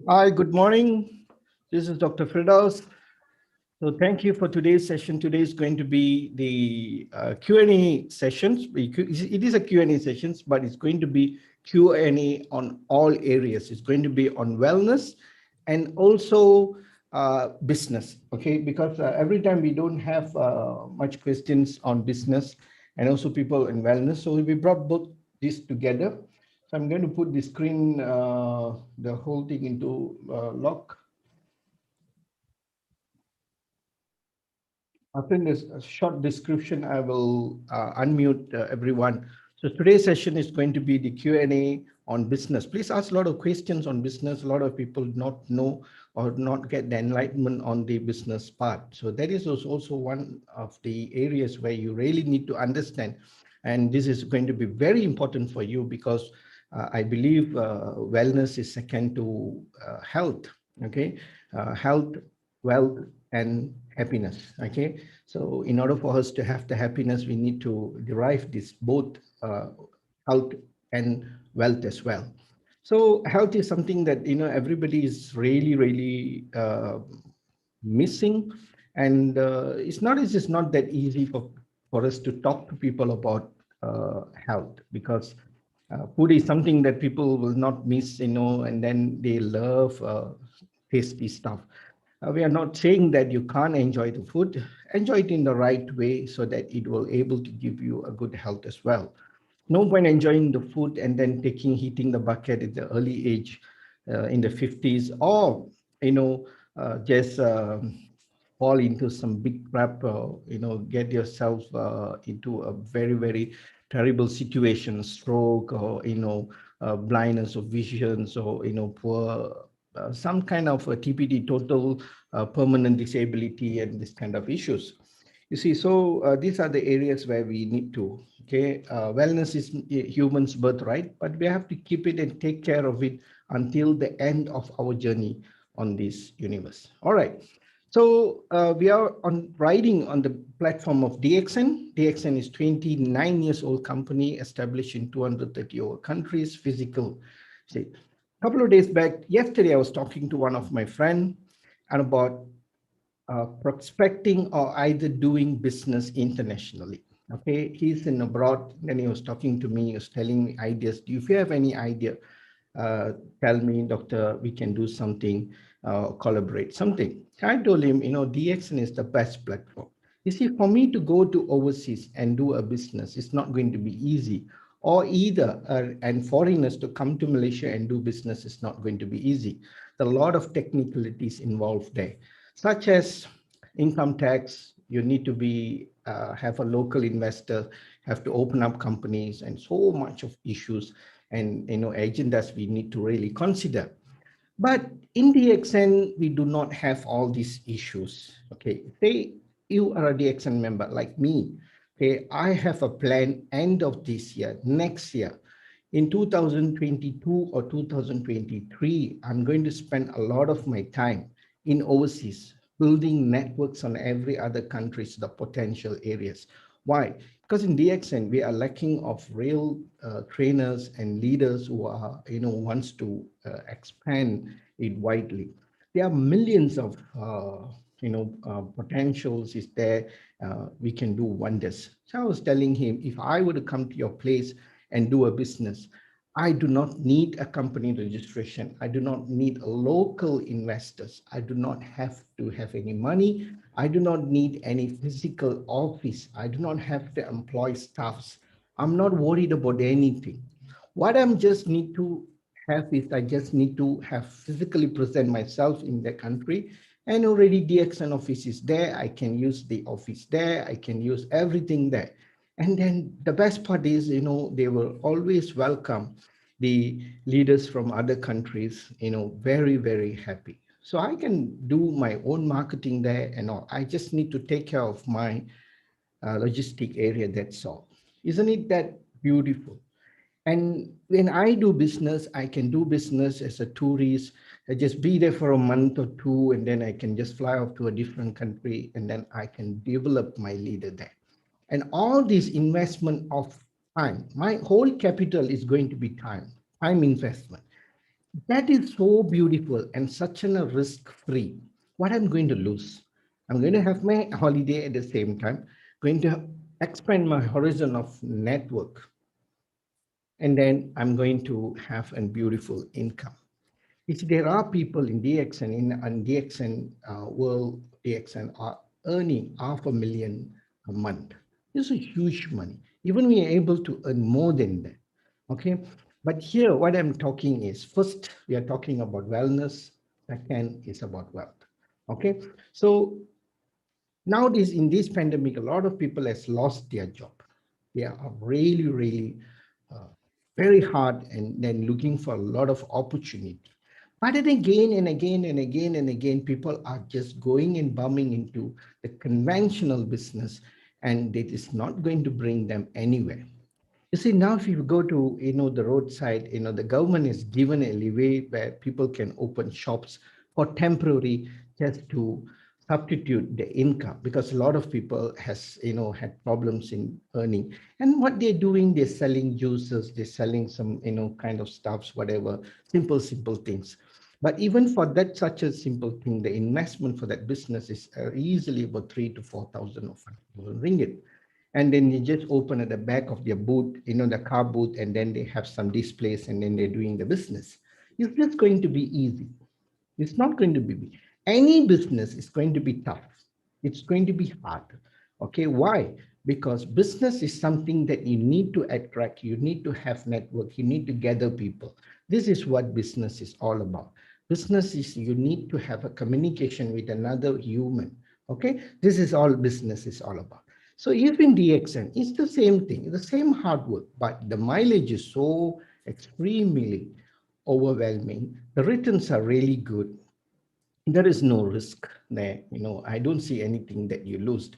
Hi, good morning. This is Dr. Firdaus. So thank you for today's session. Today is going to be the Q&A sessions. It is a Q&A sessions, but it's going to be Q&A on all areas. It's going to be on wellness and also business, okay? Because every time we don't have much questions on business and also people in wellness. So we brought both these together. So I'm going to put the screen, the whole thing into lock. After this short description, I will unmute everyone. So today's session is going to be the Q&A on business. Please ask a lot of questions on business. A lot of people not know or not get the enlightenment on the business part. So that is also one of the areas where you really need to understand. And this is going to be very important for you because I believe wellness is second to health. Okay, health, wealth, and happiness. Okay, so in order for us to have the happiness, we need to derive this both health and wealth as well. So health is something that everybody is really missing, and it's just not that easy for us to talk to people about health, because food is something that people will not miss, and then they love tasty stuff. We are not saying that you can't enjoy the food. Enjoy it in the right way so that it will able to give you a good health as well. No point enjoying the food and then heating the bucket at the early age, in the 50s, or just fall into some big trap, get yourself into a very terrible situation, stroke, or blindness of visions, or poor some kind of a TPD, total permanent disability, and this kind of issues. You see, so these are the areas where we need to, okay, wellness is human's birthright, but we have to keep it and take care of it until the end of our journey on this universe. All right. So we are riding on the platform of DXN. DXN is 29 years old company established in 230 over countries, physical. See, a couple of days back, yesterday, I was talking to one of my friend and about prospecting or either doing business internationally. Okay, he's in abroad, and he was talking to me, he was telling me ideas. Do you have any idea? uh, Tell me, doctor, we can do something, collaborate something. I told him, DXN is the best platform. You see, for me to go to overseas and do a business, it's not going to be easy. Or either, and foreigners to come to Malaysia and do business is not going to be easy. There are a lot of technicalities involved there, such as income tax. You need to be have a local investor, have to open up companies, and so much of issues and agendas we need to really consider. But in DXN, we do not have all these issues. Okay, say you are a DXN member like me. Okay, I have a plan end of this year, next year. In 2022 or 2023, I'm going to spend a lot of my time in overseas, building networks on every other countries, the potential areas. Why? Because in DXN, we are lacking of real trainers and leaders who are, wants to expand it widely. There are millions of, potentials is there. We can do wonders. So I was telling him, if I were to come to your place and do a business, I do not need a company registration. I do not need local investors. I do not have to have any money. I do not need any physical office. I do not have to employ staffs. I'm not worried about anything. What I'm just need to have is I just need to have physically present myself in the country, and already DXN office is there. I can use the office there. I can use everything there. And then the best part is, they will always welcome the leaders from other countries, very happy. So I can do my own marketing there and all. I just need to take care of my logistic area, that's all. Isn't it that beautiful? And when I do business, I can do business as a tourist. I just be there for a month or two, and then I can just fly off to a different country, and then I can develop my leader there. And all this investment of time, my whole capital is going to be time investment. That is so beautiful and such a risk-free. What I'm going to lose? I'm going to have my holiday at the same time, going to expand my horizon of network, and then I'm going to have a beautiful income. If there are people in DXN, in DXN world, DXN are earning 500,000 a month. This is huge money. Even we are able to earn more than that. Okay. But here, what I'm talking is first, we are talking about wellness. Second is about wealth. Okay. So nowadays, in this pandemic, a lot of people has lost their job. They are really, really uh, very hard and then looking for a lot of opportunity. But then again and again and again and again, people are just going and bumming into the conventional business, and it is not going to bring them anywhere. You see, now if you go to, the roadside, the government has given a leeway where people can open shops for temporary just to substitute the income because a lot of people has, had problems in earning. And what they're doing, they're selling juices, they're selling some, kind of stuffs, whatever, simple things. But even for that, such a simple thing, the investment for that business is easily about 3 to 4,000 or 5,000 ringgit, and then you just open at the back of their booth, the car booth, and then they have some displays, and then they're doing the business. It's just going to be easy. It's not going to be. Any business is going to be tough. It's going to be hard. Okay, why? Because business is something that you need to attract, you need to have network, you need to gather people. This is what business is all about. Business is you need to have a communication with another human. Okay, this is all business is all about. So even DXN, it's the same thing, the same hard work, but the mileage is so extremely overwhelming. The returns are really good. There is no risk there. I don't see anything that you lose.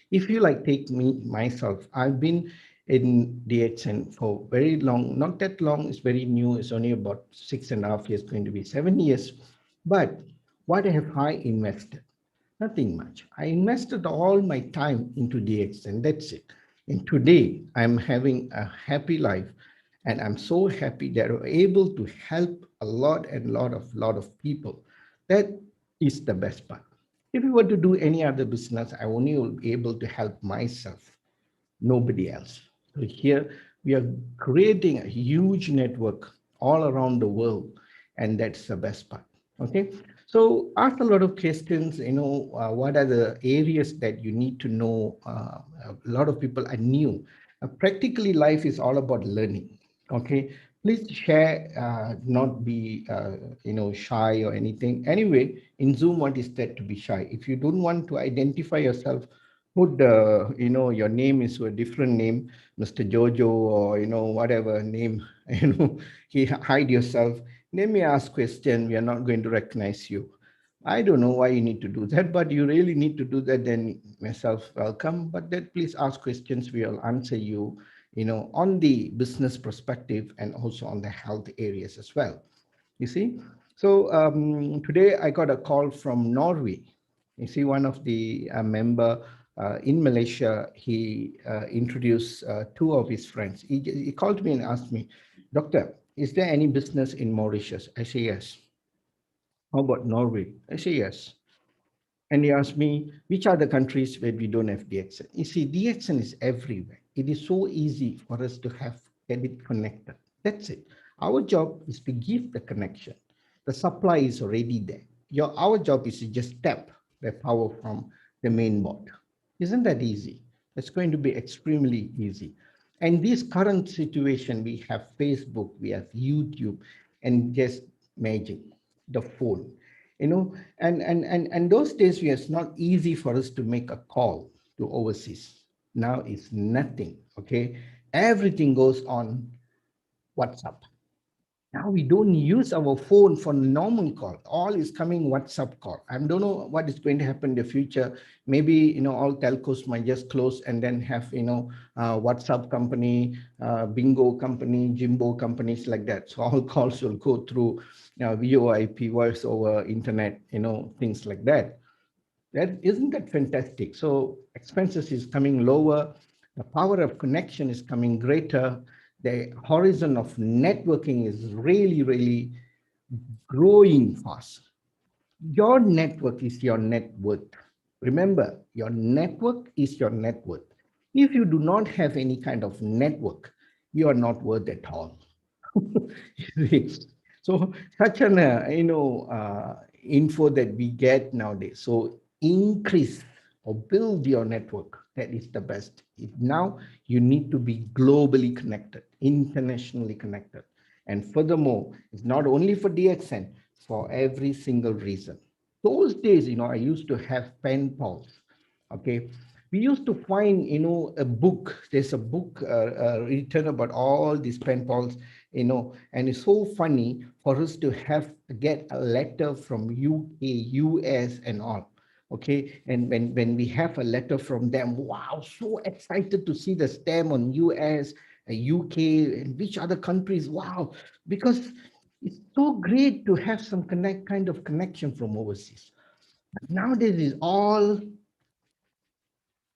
If you like take me myself, I've been in DXN for very long, not that long, it's very new, it's only about 6.5 years, going to be 7 years. But what have I invested? Nothing much. I invested all my time into DX, and that's it. And today I'm having a happy life, and I'm so happy that I'm able to help a lot and lot of people. That is the best part. If you were to do any other business, I only will be able to help myself, nobody else. So here we are creating a huge network all around the world, and that's the best part. Okay, so ask a lot of questions. What are the areas that you need to know? A lot of people are new. Practically, life is all about learning. Okay, please share, not be shy or anything. Anyway, in Zoom, what is that to be shy? If you don't want to identify yourself, put your name is a different name, Mr. Jojo, or whatever name. Hide yourself. Let me ask question. We are not going to recognize you. I don't know why you need to do that, but you really need to do that. Then myself welcome, but then please ask questions. We will answer you, on the business perspective and also on the health areas as well. You see, so today I got a call from Norway. You see, one of the member in Malaysia, he introduced two of his friends. He called me and asked me, Doctor, is there any business in Mauritius? I say yes. How about Norway? I say yes. And he asked me, which are the countries where we don't have DXN? You see, DXN is everywhere. It is so easy for us to get it connected. That's it. Our job is to give the connection. The supply is already there. Our job is to just tap the power from the main board. Isn't that easy? It's going to be extremely easy. And this current situation, we have Facebook, we have YouTube, and just magic, the phone. And those days it's not easy for us to make a call to overseas. Now it's nothing. Okay, everything goes on WhatsApp. Now we don't use our phone for normal call. All is coming WhatsApp call. I don't know what is going to happen in the future. Maybe all telcos might just close and then have WhatsApp company, bingo company, Jimbo companies like that. So all calls will go through VoIP, voice over internet, things like that. That isn't that fantastic? So expenses is coming lower, the power of connection is coming greater, the horizon of networking is really, really growing fast. Your network is your net worth. Remember, your network is your net worth. If you do not have any kind of network, you are not worth at all. You see? So such an info that we get nowadays. So increase or build your network. That is the best. Now you need to be globally connected, internationally connected. And furthermore, it's not only for DXN, for every single reason. Those days, I used to have pen pals. Okay, we used to find, a book. There's a book written about all these pen pals, and it's so funny for us to have get a letter from UK, US, and all. Okay, and when we have a letter from them, wow, so excited to see the stamp on US, UK, and which other countries. Wow, because it's so great to have some kind of connection from overseas. Nowadays, it's all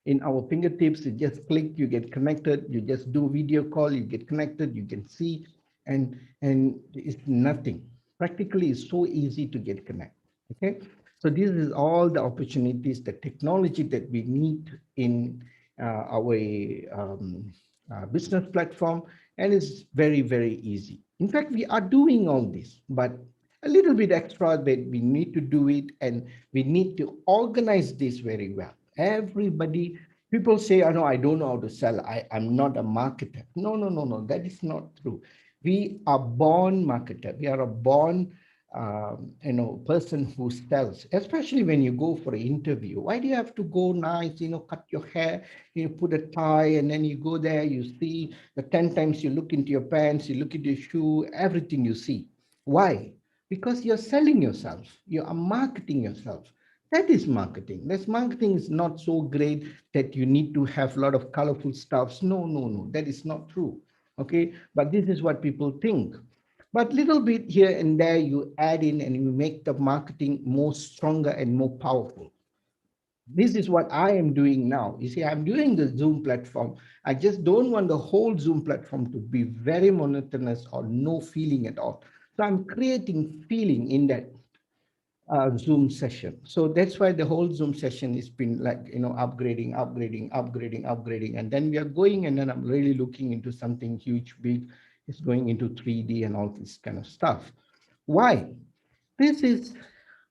in our fingertips. You just click, you get connected. You just do video call, you get connected, you can see, and it's nothing. Practically, it's so easy to get connected. Okay, so this is all the opportunities, the technology that we need in our business platform, and it's very, very easy. In fact, we are doing all this, but a little bit extra that we need to do it, and we need to organize this very well. Everybody, people say, "I know I don't know how to sell. I'm not a marketer." No, no, no, no. That is not true. We are born marketer. We are a born person who sells, especially when you go for an interview. Why do you have to go nice, cut your hair, you put a tie, and then you go there, you see the 10 times you look into your pants, you look at your shoe, everything you see. Why? Because you're selling yourself, you are marketing yourself. That is marketing. This marketing is not so great that you need to have a lot of colorful stuffs. No, no, no, that is not true. Okay, but this is what people think. But little bit here and there you add in and you make the marketing more stronger and more powerful. This is what I am doing now. You see, I'm doing the Zoom platform. I just don't want the whole Zoom platform to be very monotonous or no feeling at all. So I'm creating feeling in that Zoom session. So that's why the whole Zoom session has been like, upgrading, upgrading, upgrading, upgrading. And then we are going, and then I'm really looking into something huge, big. It's going into 3D and all this kind of stuff. Why? This is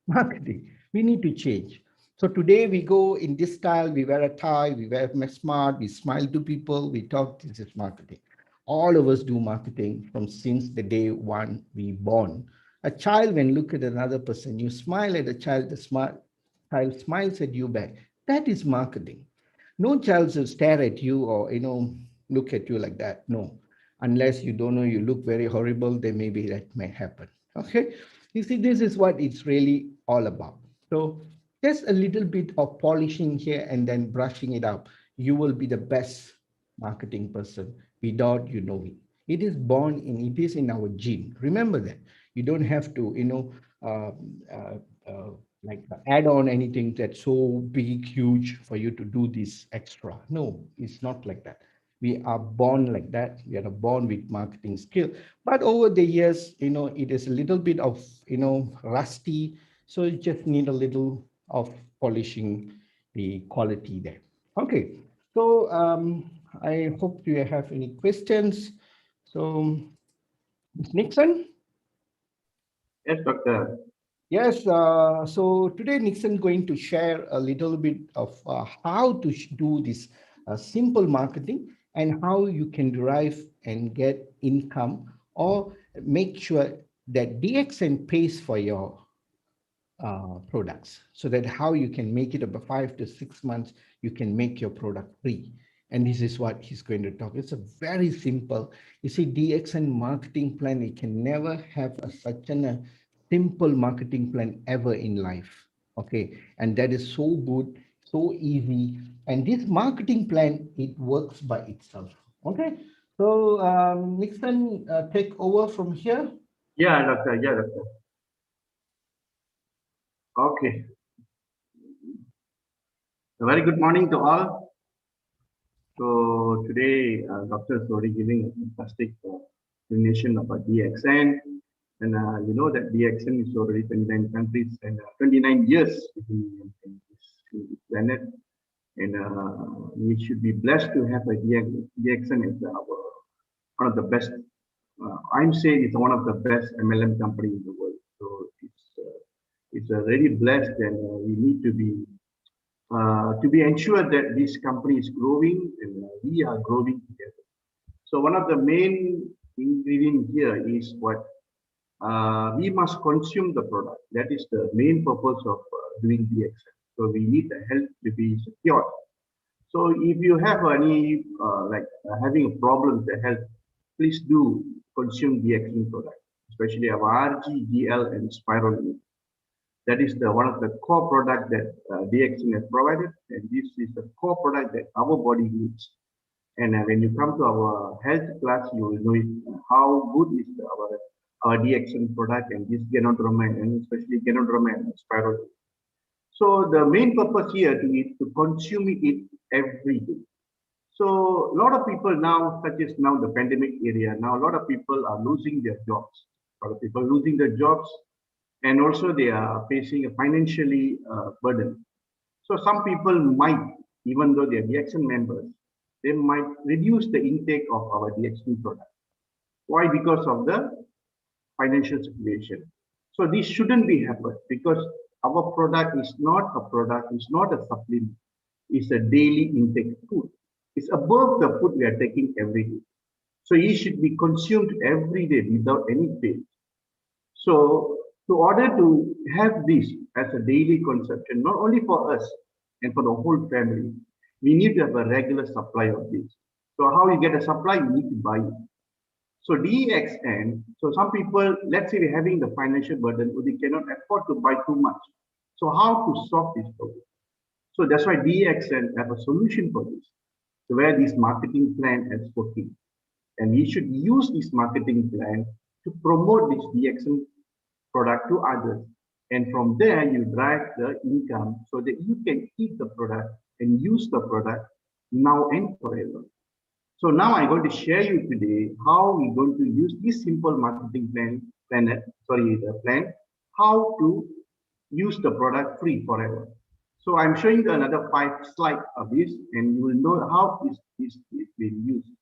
marketing. We need to change. So today we go in this style, we wear a tie, we wear smart, we smile to people, we talk. This is marketing. All of us do marketing from since the day one we born. A child, when look at another person, you smile at a child, the child smiles at you back. That is marketing. No child will stare at you or look at you like that. No, unless you don't know, you look very horrible, then maybe that may happen. Okay, you see, this is what it's really all about. So just a little bit of polishing here and then brushing it up. You will be the best marketing person without you knowing. It is born in, it is in our gene. Remember that. You don't have to, uh, uh, uh, like add on anything that's so big, huge for you to do this extra. No, it's not like that. We are born like that. We are born with marketing skill. But over the years, it is a little bit of, rusty. So you just need a little of polishing the quality there. Okay. So I hope you have any questions. So, Ms. Nixon? Yes, doctor. Yes, so today Nixon going to share a little bit of how to do this simple marketing and how you can derive and get income or make sure that DXN pays for your products, so that how you can make it about 5 to 6 months, you can make your product free. And this is what he's going to talk. It's a very simple, you see, DXN marketing plan. You can never have such a simple marketing plan ever in life. Okay, and that is so good, so easy. And this marketing plan, it works by itself. Okay, so Nixon, take over from here. Yeah, doctor. Yeah, doctor. Okay. A very good morning to all. So today, doctor is already giving a fantastic explanation about DXN. And you know that DXN is already 29 countries and 29 years in this planet. And we should be blessed to have a DXN as one of the best. I'm saying it's one of the best MLM company in the world. So it's really blessed, and we need to be ensured that this company is growing and we are growing together. So one of the main ingredient here is what we must consume the product. That is the main purpose of doing DXN. So we need the health to be secure. So if you have any having a problem with the health, please do consume DXN product, especially our RG, GL, and spirulina. That is the one of the core product that DXN has provided, and this is the core product that our body needs. And when you come to our health class, you will know it, how good is our DXN product and this Genodroma, and especially Genodroma and spirulina. So the main purpose here is to consume it every day. So a lot of people now, such as now the pandemic area, now a lot of people are losing their jobs. A lot of people losing their jobs, and also they are facing a financially burden. So some people might, even though they are DXN members, they might reduce the intake of our DXN product. Why? Because of the financial situation. So this shouldn't be happened, because our product is not a product, it's not a supplement, it's a daily intake food. It's above the food we are taking every day. So it should be consumed every day without any fail. So in order to have this as a daily consumption, not only for us and for the whole family, we need to have a regular supply of this. So how you get a supply, you need to buy it. So DXN, so some people, let's say they're having the financial burden, or they cannot afford to buy too much. So how to solve this problem? So that's why DXN have a solution for this, so where this marketing plan is working. And we should use this marketing plan to promote this DXN product to others. And from there, you drive the income so that you can keep the product and use the product now and forever. So now I'm going to share you today how we're going to use this simple marketing plan, how to use the product free forever. So I'm showing you another 5 slides of this, and you will know how this is being used.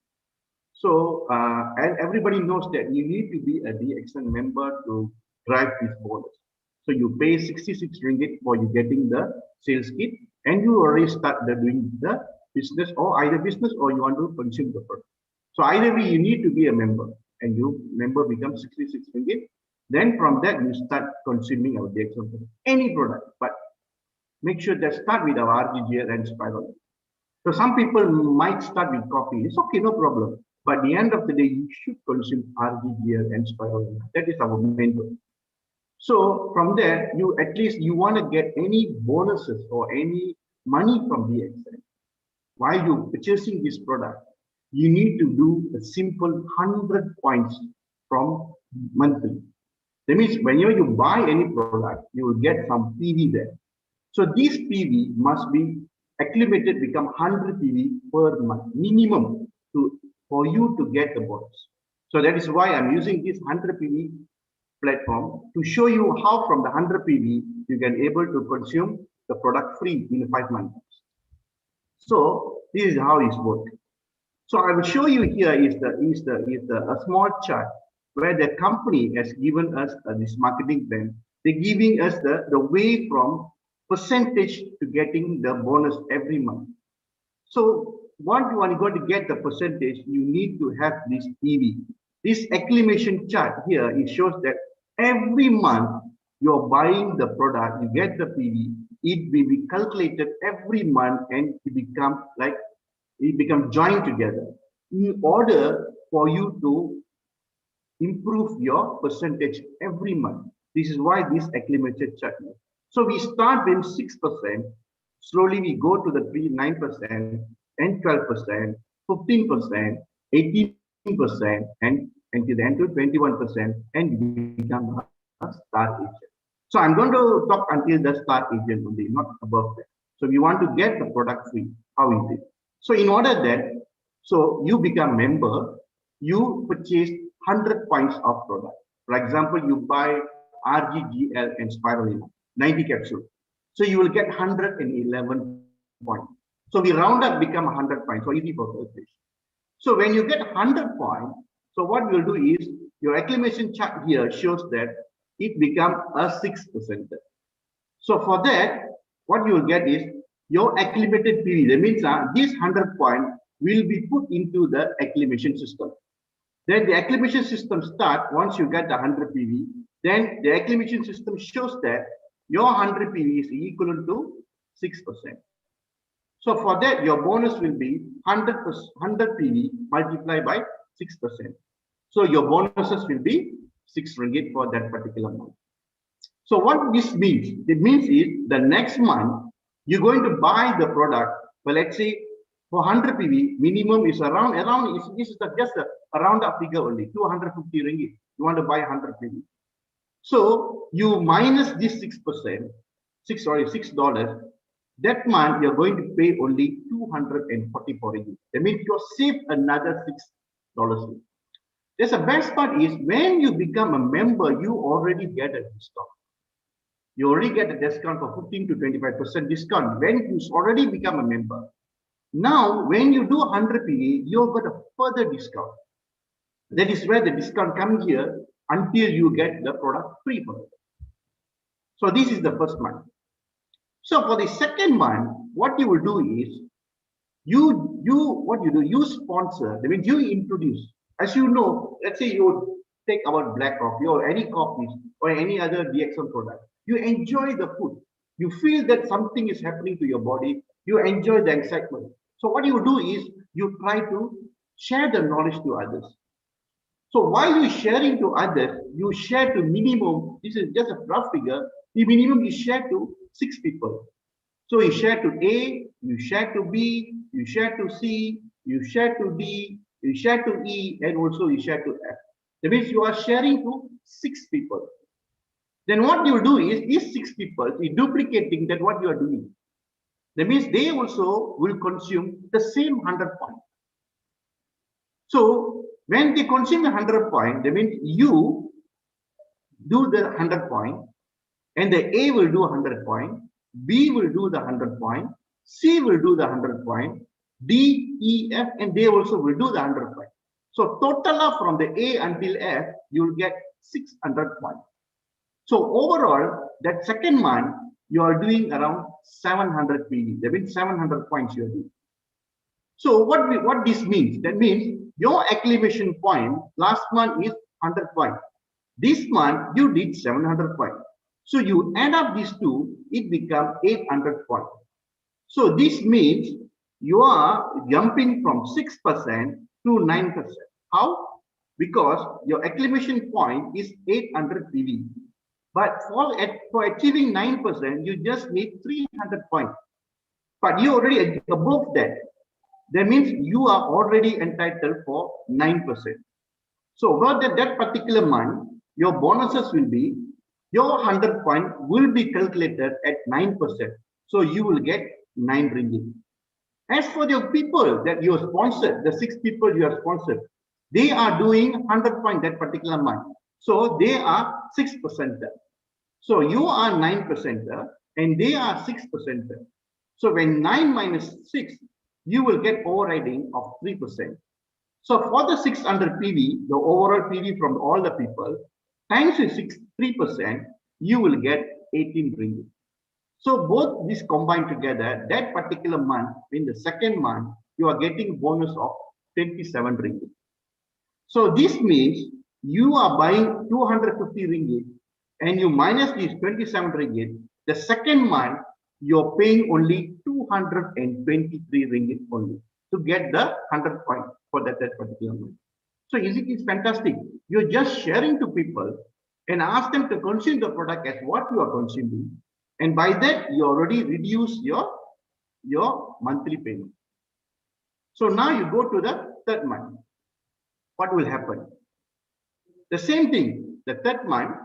So and everybody knows that you need to be a DXN member to drive this bonus. So you pay 66 ringgit for you getting the sales kit, and you already start doing the business, or either business or you want to consume the product. So either way, you need to be a member, and you member becomes 66 ringgit. Then from that, you start consuming our DXN product, any product, but make sure that start with our RGGL and spirulina. So some people might start with coffee. It's okay, no problem. But at the end of the day, you should consume RGGL and spirulina. That is our main goal. So from there, you at least you want to get any bonuses or any money from DXN. While you purchasing this product, you need to do a simple 100 points from monthly. That means whenever you buy any product, you will get some PV there. So this PV must be acclimated, become 100 PV per month minimum for you to get the bonus. So that is why I'm using this 100 PV platform to show you how from the 100 PV you can able to consume the product free in 5 months. So this is how it's worked. So I will show you here is a small chart where the company has given us this marketing plan. They're giving us the way from percentage to getting the bonus every month. So what you are going to get the percentage, you need to have this EV. This acclimation chart here, it shows that every month you're buying the product, you get the PV, it will be calculated every month, and it becomes joined together in order for you to improve your percentage every month. This is why this acclimated chart. So we start with 6%, slowly we go to the 9% and 12%, 15%, 18%, and until the end to 21%, and become a star agent. So I'm going to talk until the star agent only, not above that. So we want to get the product free. How is it? So in order that, so you become member, you purchase 100 points of product. For example, you buy RGGL and spirulina, 90 capsule. So you will get 111 points. So we round up become 100 points. So easy for calculation. So when you get 100 points, so what we'll do is your acclimation chart here shows that it become a 6%. So for that, what you will get is your acclimated PV. That means this 100 point will be put into the acclimation system. Then the acclimation system start once you get the 100 PV. Then the acclimation system shows that your 100 PV is equivalent to 6%. So for that, your bonus will be 100 PV multiplied by 6%. So your bonuses will be 6 ringgit for that particular month. So what this means? It means is the next month you're going to buy the product. Well, let's say for 100 PV, minimum is around this is just a round up figure only, 250 ringgit. You want to buy 100 PV. So you minus this 6%, $6. That month you're going to pay only 244 ringgit. That means you save another $6. There's the best part is when you become a member, you already get a discount. You already get a discount for 15 to 25% discount when you already become a member. Now, when you do 100 PV, you've got a further discount. That is where the discount comes here until you get the product free for it. So this is the first month. So for the second month, what you will do is you sponsor. That means you introduce. As you know, let's say you take about black coffee or any coffees or any other DXM product. You enjoy the food. You feel that something is happening to your body. You enjoy the excitement. So what you do is you try to share the knowledge to others. So while you sharing to others, you share to minimum, this is just a rough figure, the minimum you share to 6 people. So you share to A, you share to B, you share to C, you share to D, you share to E, and also you share to F. That means you are sharing to 6 people. Then what you do is these 6 people is duplicating that what you are doing. That means they also will consume the same 100 points. So when they consume the 100 points, that means you do the 100 point, and the A will do 100 point, B will do the 100 point, C will do the 100 point, D, E, F, and they also will do the 100 point. So total up from the A until F, you will get 600 points. So overall, that second month, you are doing around 700 PV. That means 700 points you are doing. So what this means? That means your acclimation point last month is 100 points. This month you did 700 points. So you add up these two, it becomes 800 points. So this means you are jumping from 6% to 9%. How? Because your acclimation point is 800 PV. But for achieving 9%, you just need 300 points. But you already above that. That means you are already entitled for 9%. So over that particular month, your bonuses will be, your 100 point will be calculated at 9%. So you will get 9 ringgit. As for the people that you are sponsored, the 6 people you are sponsored, they are doing 100 point that particular month. So they are 6%. So you are 9% and they are 6%. So when 9 minus 6, you will get overriding of 3%. So for the 600 PV, the overall PV from all the people, times 3%, you will get 18 ringgit. So both these combined together, that particular month, in the second month, you are getting bonus of 27 ringgit. So this means you are buying 250 ringgit and you minus this 27 ringgit, the second month, you're paying only 223 ringgit only to get the 100 point for that particular month. So it's fantastic. You're just sharing to people and ask them to consume the product as what you are consuming. And by that, you already reduce your monthly payment. So now you go to the third month. What will happen? The same thing, the third month,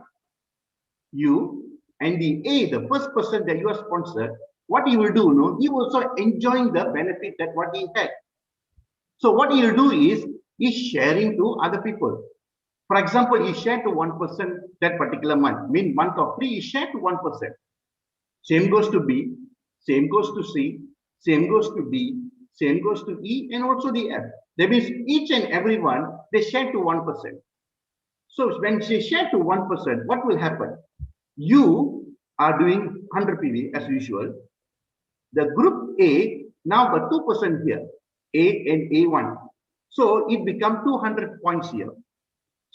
you and the A, the first person that you are sponsored, what he will do, no, he also enjoying the benefit that what he had. So what he will do is he's sharing to other people. For example, you share to one person that particular month. Mean month of 3 is shared to 1%. Same goes to B, same goes to C, same goes to D, same goes to E, and also the F. That means each and every one, they share to 1%. So when they share to 1%, what will happen? You are doing 100 PV as usual. The group A now got 2% here, A and A1. So it becomes 200 points here.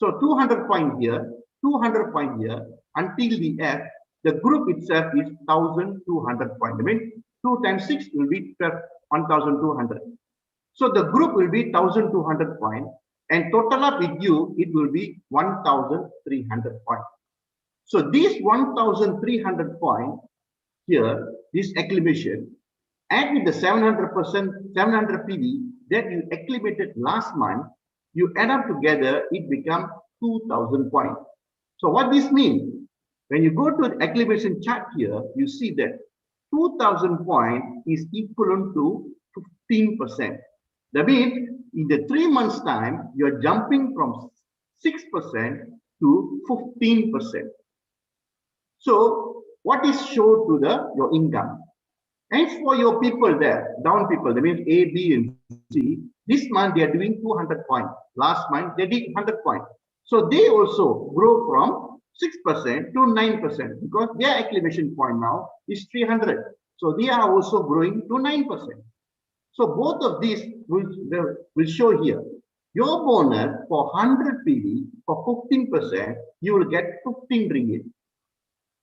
So 200 point here, 200 point here, until the F, the group itself is 1200 point. I mean, 2 times 6 will be 1200. So the group will be 1200 point, and total up with you, it will be 1300 point. So this 1300 point here, this acclimation, add with the 700 PV that you acclimated last month, you add up together, it becomes 2000 points. So what this means, when you go to the acclimation chart here, you see that 2000 points is equivalent to 15%. That means in the 3 months time, you're jumping from 6% to 15%. So what is shown to your income? And for your people there, down people, that means A, B, and C, this month they are doing 200 points. Last month they did 100 points. So they also grow from 6% to 9% because their acclimation point now is 300. So they are also growing to 9%. So both of these will show here. Your bonus for 100 PV for 15%, you will get 15 ringgit.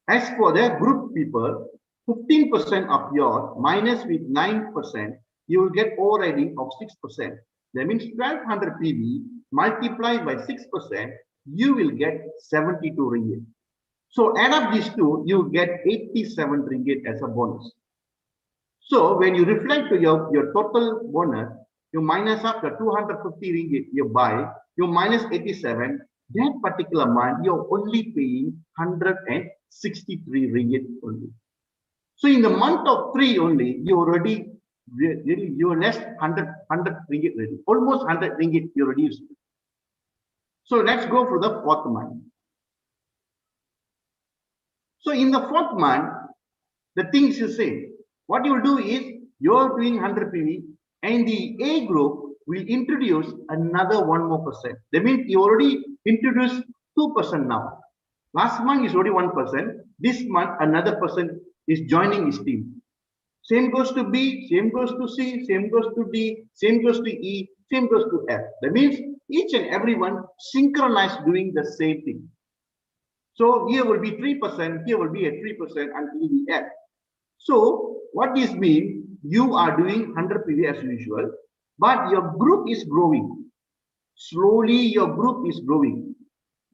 As for the group people, 15% of yours minus with 9%, you will get overriding of 6%. That means 1200 PV multiplied by 6%, you will get 72 ringgit. So add up these two, you get 87 ringgit as a bonus. So when you reflect to your total bonus, you minus up the 250 ringgit you buy, you minus 87, that particular month, you're only paying 163 ringgit only. So in the month of 3 only, you already, you're less 100 ringgit already. Almost 100 ringgit you reduced. So let's go for the 4th month. So in the 4th month, the things you say, what you will do is, you're doing 100 PV and the A group will introduce another 1 more percent. That means you already introduced 2% now. Last month is already 1%. This month, another person is joining his team. Same goes to B, same goes to C, same goes to D, same goes to E, same goes to F. That means each and everyone synchronized doing the same thing. So here will be 3%, here will be a 3% until the F. So what this means, you are doing 100 PV as usual, but your group is growing. Slowly your group is growing.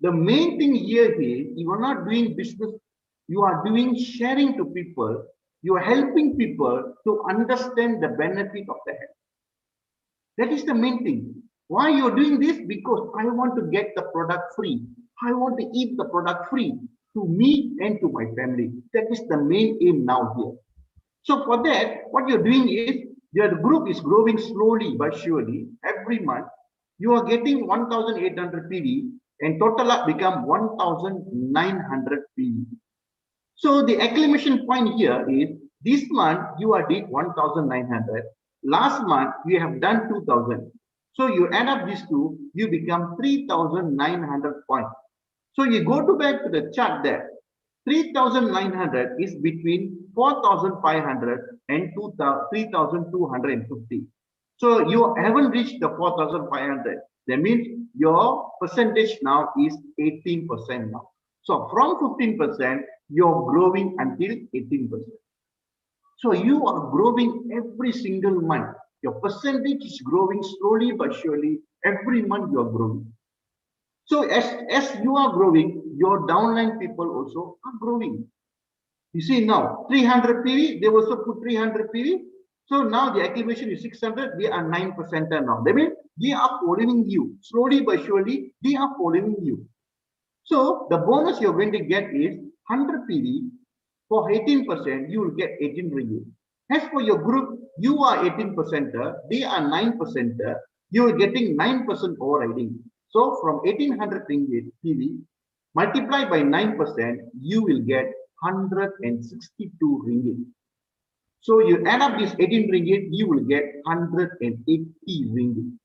The main thing here is, you are not doing business, you are doing sharing to people, you are helping people to understand the benefit of the health. That is the main thing. Why you are doing this? Because I want to get the product free. I want to eat the product free to me and to my family. That is the main aim now here. So for that, what you're doing is, your group is growing slowly but surely. Every month, you are getting 1,800 PV and total up become 1,900 PV. So the acclimation point here is, this month you are did 1,900. Last month you have done 2,000. So you add up these two, you become 3,900 points. So you go to back to the chart there. 3,900 is between 4,500 and 3,250. So you haven't reached the 4,500. That means your percentage now is 18% now. So from 15%, you're growing until 18%. So you are growing every single month. Your percentage is growing slowly but surely. Every month you are growing. So as you are growing, your downline people also are growing. You see now, 300 PV, they also put 300 PV. So now the acclimation is 600, they are 9% now. That means they are following you. Slowly but surely, they are following you. So the bonus you're going to get is 100 PV. For 18%, you will get 18 ringgit. As for your group, you are 18%, they are 9%, you are getting 9% overriding. So from 1800 ringgit PV, multiply by 9%, you will get 162 ringgit. So you add up this 18 ringgit, you will get 180 ringgit.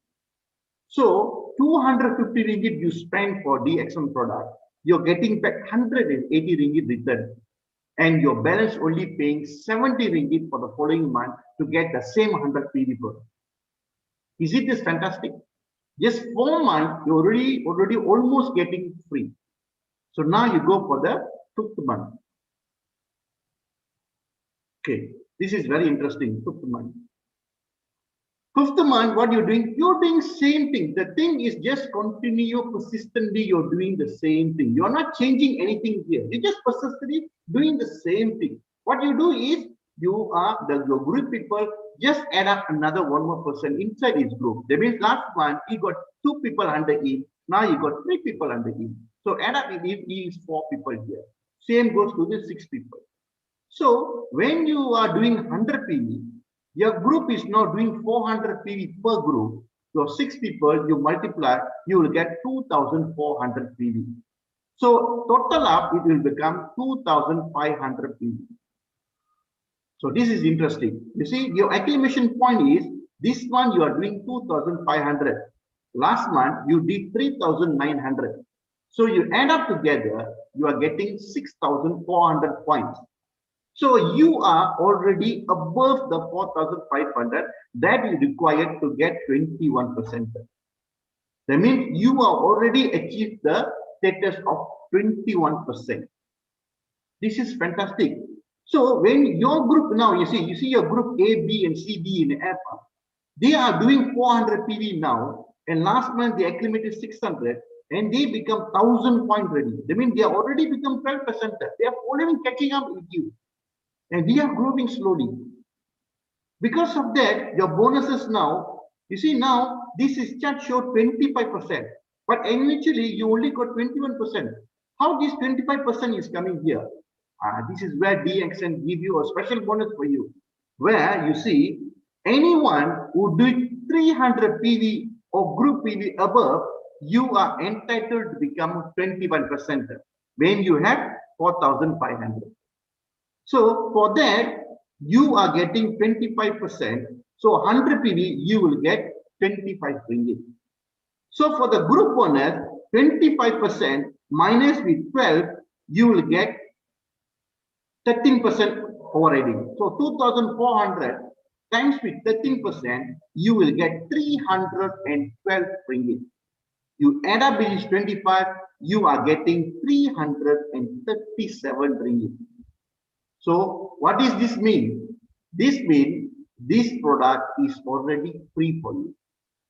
So 250 ringgit you spend for DXM product, you're getting back 180 ringgit return. And your balance only paying 70 ringgit for the following month to get the same 100 PV product. Is it this fantastic? Just 4 months, you're already almost getting free. So now you go for the 5th month. Okay, this is very interesting, 5th month. 5th month, what you're doing same thing. The thing is just continue persistently, you're doing the same thing. You're not changing anything here. You're just persistently doing the same thing. What you do is, your group people just add up another one more person inside his group. That means last month, he got 2 people under him. Now you got 3 people under him. So add up, he is 4 people here. Same goes to the 6 people. So when you are doing 100 PV, your group is now doing 400 PV per group. So 6 people, you multiply, you will get 2,400 PV. So total up, it will become 2,500 PV. So this is interesting. You see, your acclimation point is, this one you are doing 2,500. Last month, you did 3,900. So you add up together, you are getting 6,400 points. So you are already above the 4,500 that is required to get 21%. That means you are already achieved the status of 21%. This is fantastic. So when your group now, you see your group A, B, and C, D in the app, they are doing 400 PV now, and last month they acclimated 600, and they become 1,000 point ready. That means they are already become 12%. They are already catching up with you. And we are growing slowly. Because of that, your bonuses now, you see now, this is chart showed 25%, but eventually you only got 21%. How this 25% is coming here? This is where DXN give you a special bonus for you, where you see anyone who did 300 PV or group PV above, you are entitled to become 21% when you have 4,500. So for that, you are getting 25%. So 100 PV, you will get 25 ringgit. So for the group bonus, 25% minus with 12, you will get 13% overriding. So 2,400 times with 13%, you will get 312 ringgit. You add up with 25, you are getting 337 ringgit. So what does this mean? This means this product is already free for you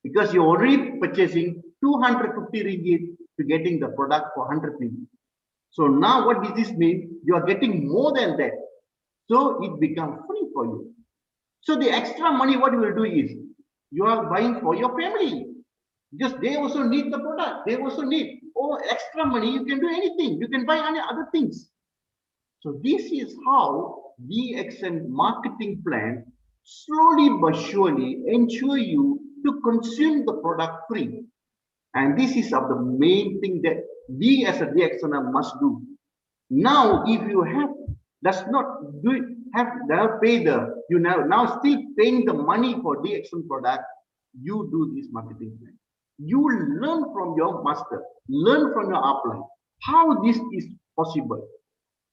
because you're already purchasing 250 ringgit to getting the product for 100 ringgit. So now what does this mean? You are getting more than that. So it becomes free for you. So the extra money, what you will do is, you are buying for your family. Because they also need the product. They also need, extra money, you can do anything. You can buy any other things. So this is how DXN marketing plan slowly but surely ensure you to consume the product free. And this is of the main thing that we as a DXNer must do. Now, if you does not do it, you now still paying the money for DXN product, you do this marketing plan. You learn from your master, learn from your upline how this is possible.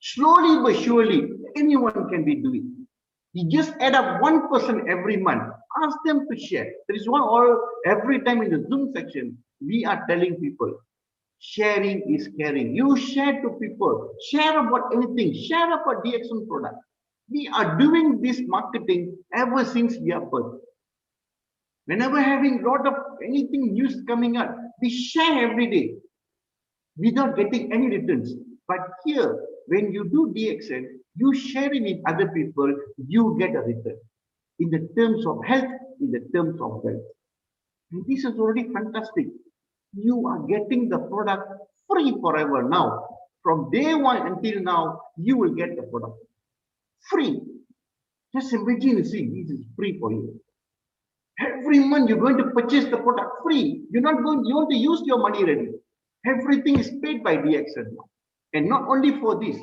Slowly but surely, anyone can be doing. You just add up 1% every month. Ask them to share. There is one or every time in the Zoom section, we are telling people, sharing is caring. You share to people. Share about anything. Share about DXN product. We are doing this marketing ever since we are birth. Whenever having a lot of anything news coming up, we share every day without getting any returns. But here, when you do DXN, you share it with other people, you get a return in the terms of health, in the terms of wealth. And this is already fantastic. You are getting the product free forever now. From day one until now, you will get the product free. Just imagine, see, this is free for you. Every month you're going to purchase the product free. You're not going, you want to use your money ready. Everything is paid by DXN now. And not only for this,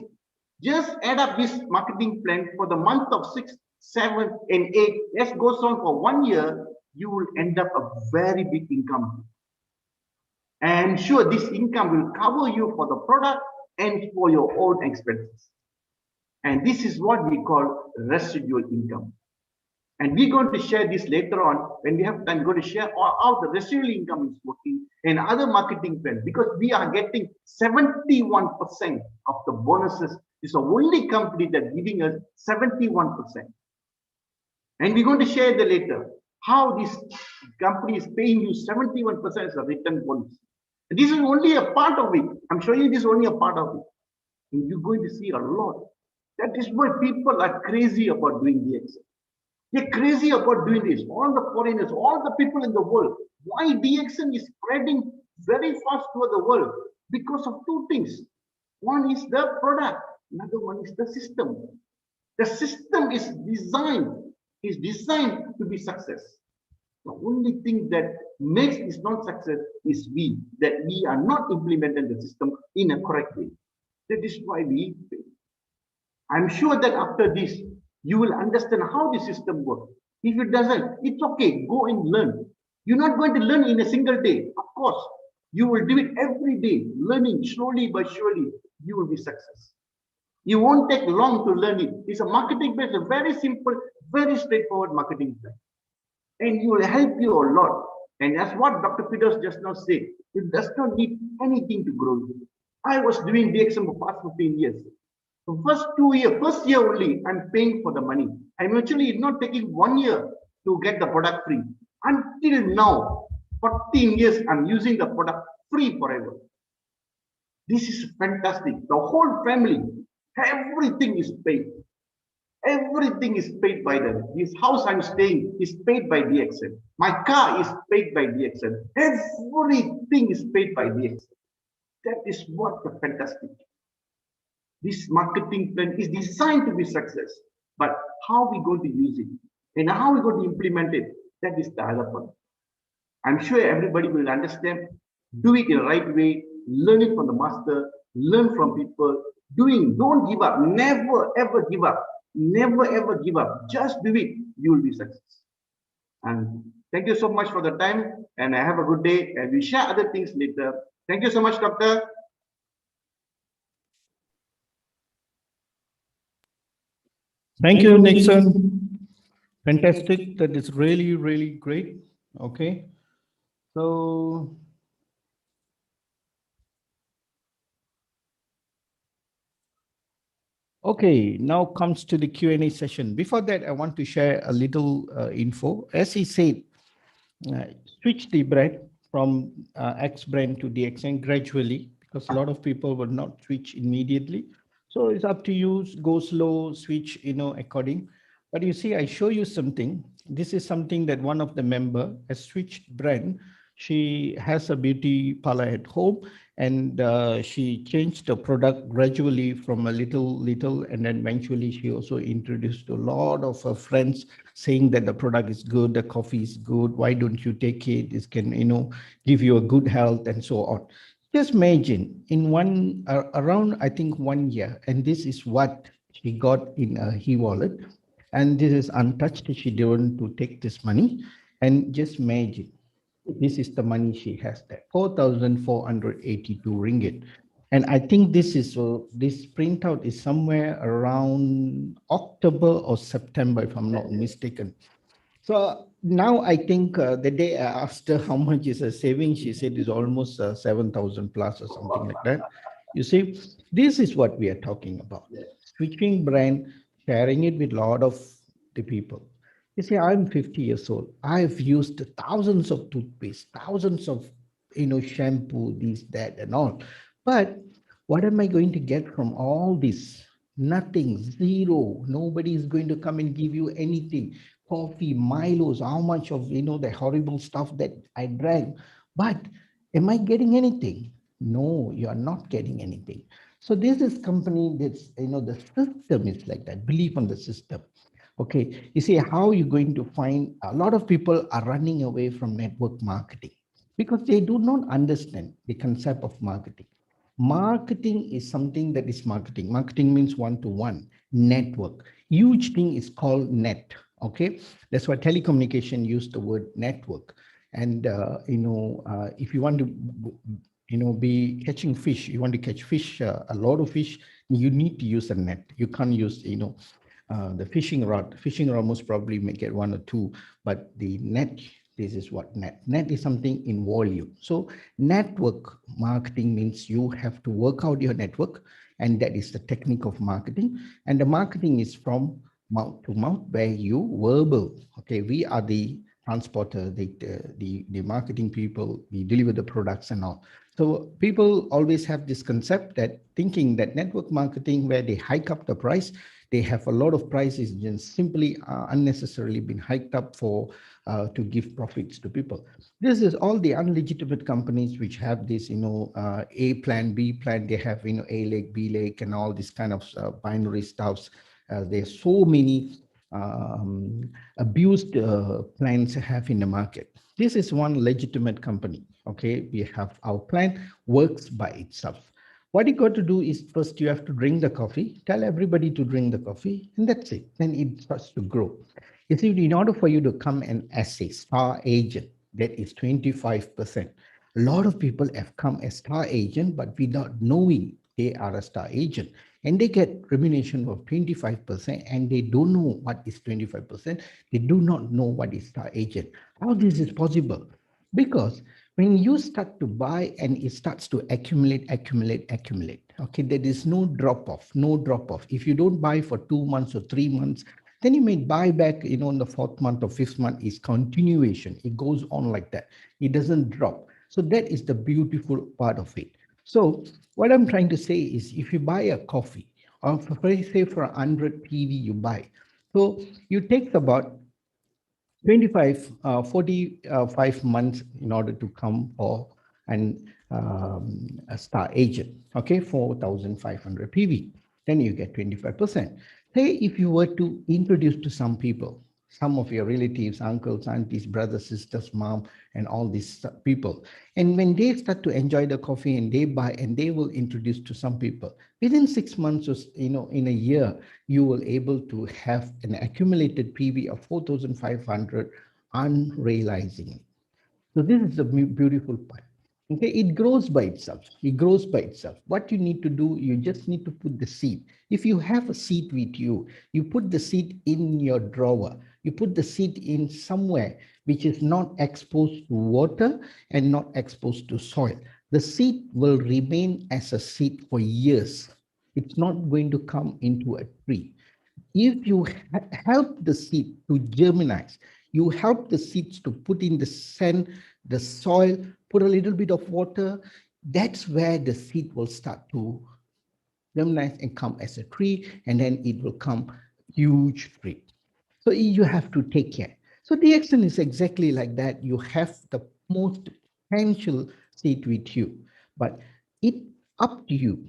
just add up this marketing plan for the month of 6, 7, and 8. That goes on for 1 year, you will end up a very big income. And sure, this income will cover you for the product and for your own expenses. And this is what we call residual income. And we're going to share this later on when we have time. We're going to share how the residual income is working and other marketing plans, because we are getting 71% of the bonuses. It's the only company that's giving us 71%. And we're going to share that later. How this company is paying you 71% as a return bonus. And this is only a part of it. I'm showing you this is only a part of it. And you're going to see a lot. That is why people are crazy about doing DX. They're crazy about doing this. All the foreigners, all the people in the world. Why DXN is spreading very fast over the world? Because of two things. One is the product. Another one is the system. The system is designed to be success. The only thing that makes this not success is that we are not implementing the system in a correct way. That is why we fail. I'm sure that after this, you will understand how the system works. If it doesn't, it's okay, go and learn. You're not going to learn in a single day. Of course, you will do it every day, learning slowly but surely, you will be success. You won't take long to learn it. It's a marketing plan, a very simple, very straightforward marketing plan. And it will help you a lot. And that's what Dr. Peters just now said. It does not need anything to grow. I was doing DXM for past 15 years. The first year only, I'm paying for the money. I'm actually not taking 1 year to get the product free. Until now, 14 years, I'm using the product free forever. This is fantastic. The whole family, everything is paid. Everything is paid by them. This house I'm staying is paid by DXN. My car is paid by DXN. Everything is paid by DXN. That is what the fantastic. This marketing plan is designed to be success. But how are we going to use it? And how are we going to implement it? That is the other part. I'm sure everybody will understand. Do it in the right way. Learn it from the master. Learn from people. Don't give up. Never ever give up. Never ever give up. Just do it. You will be success. And thank you so much for the time. And have a good day. And we share other things later. Thank you so much, Doctor. Thank you, Nixon. Fantastic. That is really, really great. Okay. So, okay, now comes to the Q&A session. Before that, I want to share a little info. As he said, switch the brand from X brand to DXN gradually, because a lot of people will not switch immediately. So it's up to you, go slow, switch, according. But you see, I show you something. This is something that one of the member has switched brand. She has a beauty parlor at home, and she changed the product gradually from a little, and then eventually she also introduced a lot of her friends saying that the product is good, the coffee is good, why don't you take it? It can, give you a good health and so on. Just imagine in around, I think 1 year, and this is what she got in a e-wallet, and this is untouched. She didn't to take this money, and just imagine. This is the money she has there, 4,482 ringgit. And I think this printout is somewhere around October or September, if I'm not mistaken. So now I think the day I asked her how much is her saving, she said it's almost 7,000 plus or something like that. You see, this is what we are talking about. Switching brand, sharing it with a lot of the people. You see, I'm 50 years old. I've used thousands of toothpaste, thousands of, shampoo, this, that, and all. But what am I going to get from all this? Nothing, zero. Nobody is going to come and give you anything. Coffee, Milos, how much of, the horrible stuff that I drank. But am I getting anything? No, you are not getting anything. So this is company that's, the system is like that, believe on the system. Okay, you see how you're going to find a lot of people are running away from network marketing because they do not understand the concept of marketing. Marketing is something that is marketing. Marketing means one to one network. Huge thing is called net. Okay, that's why telecommunication used the word network. And if you want to, be catching fish, you want to catch fish, a lot of fish, you need to use a net. You can't use, the fishing rod. Fishing rod most probably may get one or two, but the net, this is what net. Net is something in volume. So network marketing means you have to work out your network, and that is the technique of marketing. And the marketing is from mouth to mouth, where you verbal. Okay, we are the transporter, the marketing people. We deliver the products and all. So people always have this concept that thinking that network marketing, where they hike up the price, they have a lot of prices just simply unnecessarily been hiked up for to give profits to people. This is all the unlegitimate companies which have this, A plan, B plan. They have, A leg, B leg, and all this kind of binary stuffs. There's so many abused plans have in the market. This is one legitimate company. Okay, we have our plan works by itself. What you got to do is first you have to drink the coffee, tell everybody to drink the coffee, and that's it. Then it starts to grow. You see, in order for you to come and as a star agent, that is 25%. A lot of people have come as star agent, but without knowing they are a star agent. And they get remuneration of 25%, and they don't know what is 25%. They do not know what is star agent. How this is possible? Because when you start to buy and it starts to accumulate, okay, there is no drop off, no drop off. If you don't buy for 2 months or 3 months, then you may buy back, in the fourth month or fifth month. Is continuation. It goes on like that. It doesn't drop. So that is the beautiful part of it. So what I'm trying to say is, if you buy a coffee, or say for 100 PV you buy, so you take about 45 months in order to come for a star agent, okay, 4,500 PV. Then you get 25%. Say if you were to introduce to some people, some of your relatives, uncles, aunties, brothers, sisters, mom, and all these people. And when they start to enjoy the coffee and they buy and they will introduce to some people, within 6 months or, in a year, you will able to have an accumulated PV of 4,500 unrealizing. So this is the beautiful part. Okay, it grows by itself. It grows by itself. What you need to do, you just need to put the seed. If you have a seed with you, you put the seed in your drawer. You put the seed in somewhere which is not exposed to water and not exposed to soil. The seed will remain as a seed for years. It's not going to come into a tree. If you help the seed to germinate, you help the seeds to put in the sand, the soil, put a little bit of water, that's where the seed will start to germinate and come as a tree, and then it will come huge tree. So you have to take care. So the action is exactly like that. You have the most potential seed with you, but it up to you.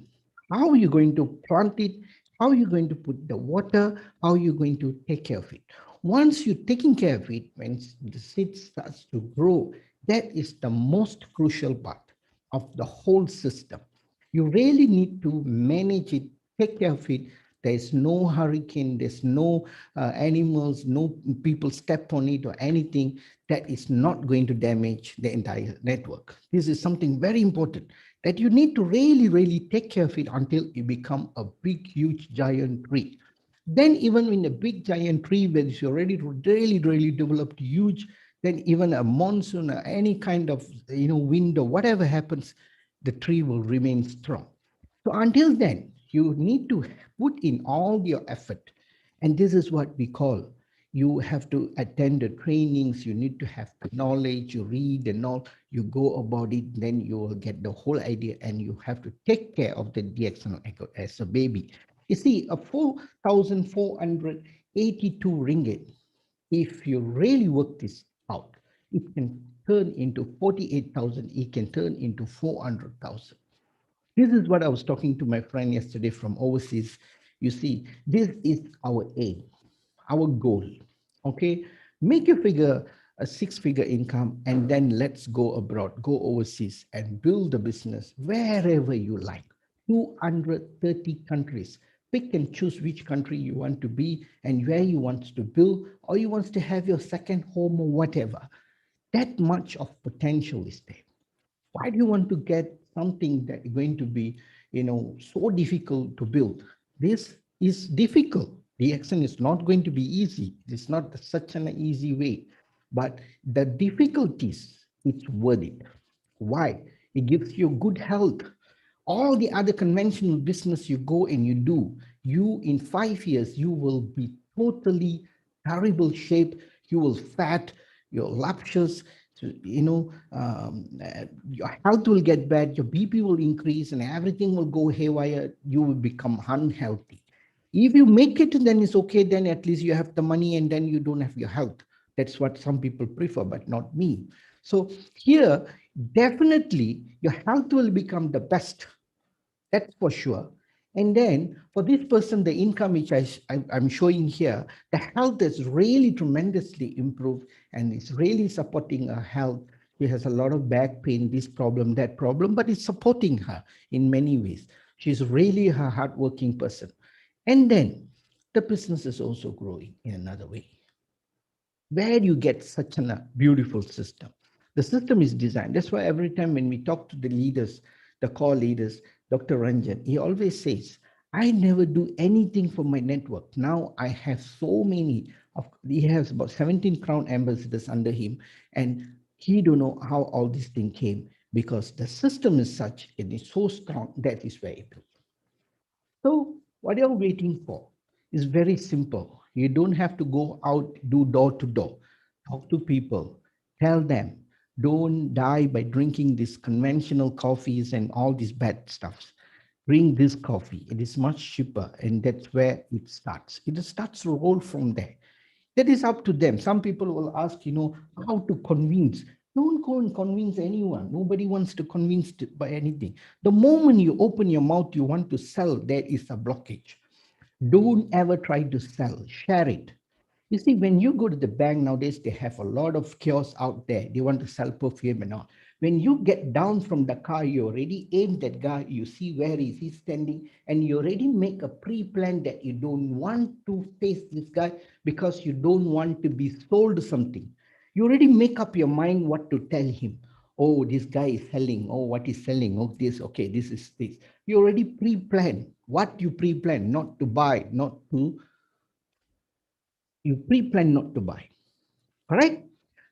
How are you going to plant it? How are you going to put the water? How are you going to take care of it? Once you're taking care of it, when the seed starts to grow, that is the most crucial part of the whole system. You really need to manage it, take care of it. There's no hurricane, there's no animals, no people step on it or anything that is not going to damage the entire network. This is something very important that you need to really, really take care of it until it become a big, huge, giant tree. Then even in a big giant tree where it's already really, really developed huge, then even a monsoon or any kind of wind or whatever happens, the tree will remain strong. So until then, you need to put in all your effort. And this is what we call, you have to attend the trainings, you need to have the knowledge, you read and all, you go about it, then you will get the whole idea, and you have to take care of the DXN as a baby. You see, a 4,482 ringgit, if you really work this out, it can turn into 48,000, it can turn into 400,000. This is what I was talking to my friend yesterday from overseas. You see, this is our aim. our goal. Okay, make your figure a six-figure income, and then let's go abroad, go overseas, and build a business wherever you like. 230 countries. Pick and choose which country you want to be and where you want to build, or you want to have your second home or whatever. That much of potential is there. Why do you want to get something that is going to be, so difficult to build? This is difficult. The action is not going to be easy. It's not such an easy way, but the difficulties, it's worth it. Why? It gives you good health. All the other conventional business you go and you do, you in 5 years, you will be totally terrible shape. You will fat, your luscious, your health will get bad, your BP will increase, and everything will go haywire. You will become unhealthy. If you make it, then it's okay. Then at least you have the money, and then you don't have your health. That's what some people prefer, but not me. So here, definitely, your health will become the best. That's for sure. And then for this person, the income which I'm showing here, the health is really tremendously improved and it's really supporting her health. She has a lot of back pain, this problem, that problem, but it's supporting her in many ways. She's really a hardworking person. And then the business is also growing in another way. Where do you get such a beautiful system? The system is designed. That's why every time when we talk to the leaders, the core leaders, Dr. Ranjan, he always says, I never do anything for my network. Now I have so many. He has about 17 crown ambassadors under him, and he don't know how all this thing came because the system is such, it is so strong, that is where it is. So what you're waiting for is very simple. You don't have to go out, do door to door. Talk to people. Tell them, don't die by drinking these conventional coffees and all these bad stuffs. Drink this coffee. It is much cheaper, and that's where it starts. It starts to roll from there. That is up to them. Some people will ask, how to convince. Don't go and convince anyone. Nobody wants to convince by anything. The moment you open your mouth, you want to sell, there is a blockage. Don't ever try to sell. Share it. You see, when you go to the bank nowadays, they have a lot of kiosks out there. They want to sell perfume and all. When you get down from the car, you already aim that guy, you see where is he standing, and you already make a pre-plan that you don't want to face this guy because you don't want to be sold something. You already make up your mind what to tell him. Oh, this guy is selling. Oh, what is selling? Oh, this, okay, this is this. You already pre-plan. What you pre-plan, not to buy, not to, you pre-plan not to buy. Correct?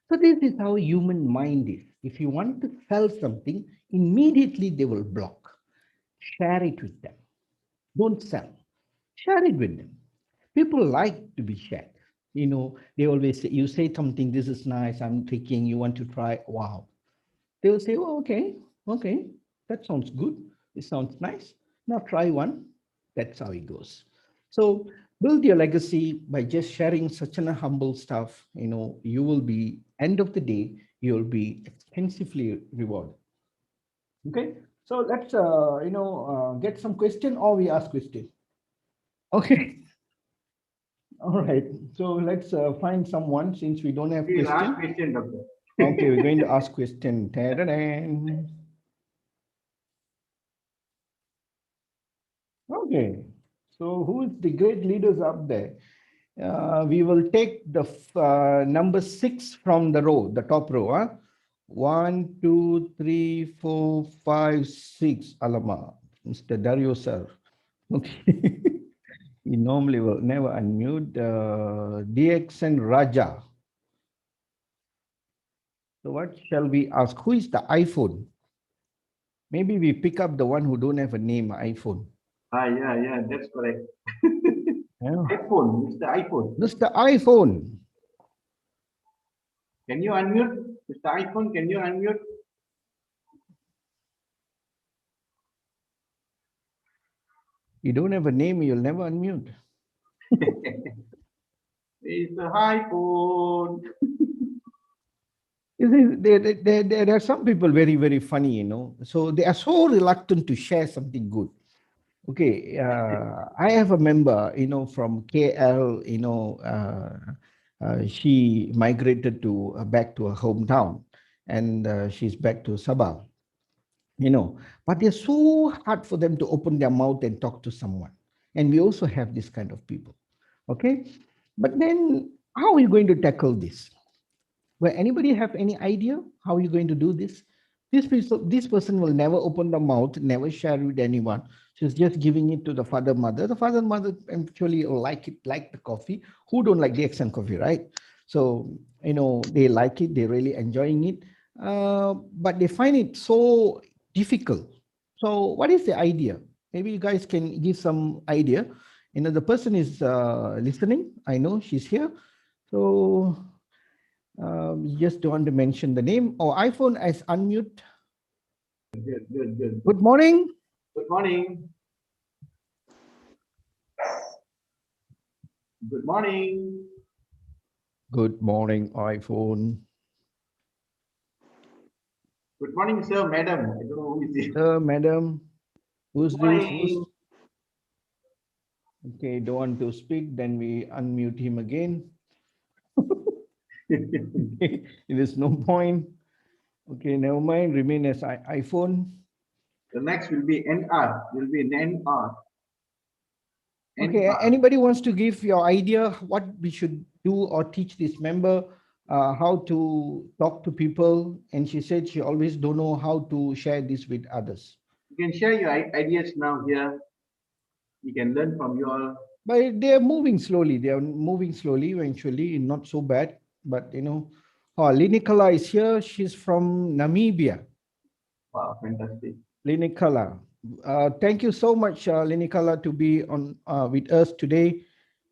So this is how human mind is. If you want to sell something, immediately they will block. Share it with them. Don't sell. Share it with them. People like to be shared. They always say, you say something, this is nice, I'm thinking, you want to try, wow. They will say, oh, okay, okay, that sounds good. It sounds nice. Now try one. That's how it goes. So build your legacy by just sharing such a humble stuff. You will be, end of the day, you will be extensively rewarded. Okay. So let's, get some question or we ask question. Okay. All right. So let's find someone since we don't have We will ask question. question, doctor. Okay, we're going to ask question. Ta-da-dan. Okay. So who is the great leaders up there? We will take the number 6 from the row, the top row. Huh? 1, 2, 3, 4, 5, 6. Alama, Mr. Dario sir. Okay. He normally will never unmute. DX and Raja. So what shall we ask? Who is the iPhone? Maybe we pick up the one who don't have a name, iPhone. Yeah, that's correct. Yeah. iPhone, Mr. iPhone. Mr. iPhone. Can you unmute? Mr. iPhone, can you unmute? You don't have a name, you'll never unmute. Mr. iPhone. There are some people very, very funny, So they are so reluctant to share something good. Okay, I have a member, from KL, she migrated to back to her hometown, and she's back to Sabah, but they're so hard for them to open their mouth and talk to someone. And we also have this kind of people. Okay, but then how are you going to tackle this? Well, anybody have any idea how you're going to do this? This person will never open the mouth, never share with anyone. She's just giving it to the father, mother. The father, mother actually like it, like the coffee. Who don't like the accent coffee, right? So they like it. They're really enjoying it, but they find it so difficult. So, what is the idea? Maybe you guys can give some idea. The person is listening. I know she's here. So just don't want to mention the name. Oh, iPhone as unmute. Good, good, good. Good morning. Good morning. Good morning. Good morning, iPhone. Good morning, sir, madam. I don't know who is it. Madam, who's Good this? morning. Okay, don't want to speak, then we unmute him again. Okay, there's no point. Okay, never mind. Remain as iPhone. The next will be NR. Will be an NR. Okay, NR. anybody wants to give your idea what we should do or teach this member how to talk to people? And she said she always don't know how to share this with others. You can share your ideas now here. You can learn from you all. But they are moving slowly. They are moving slowly eventually, not so bad. But oh, Linikala is here. She's from Namibia. Wow, fantastic. Linikala. Thank you so much, Linikala, to be on with us today,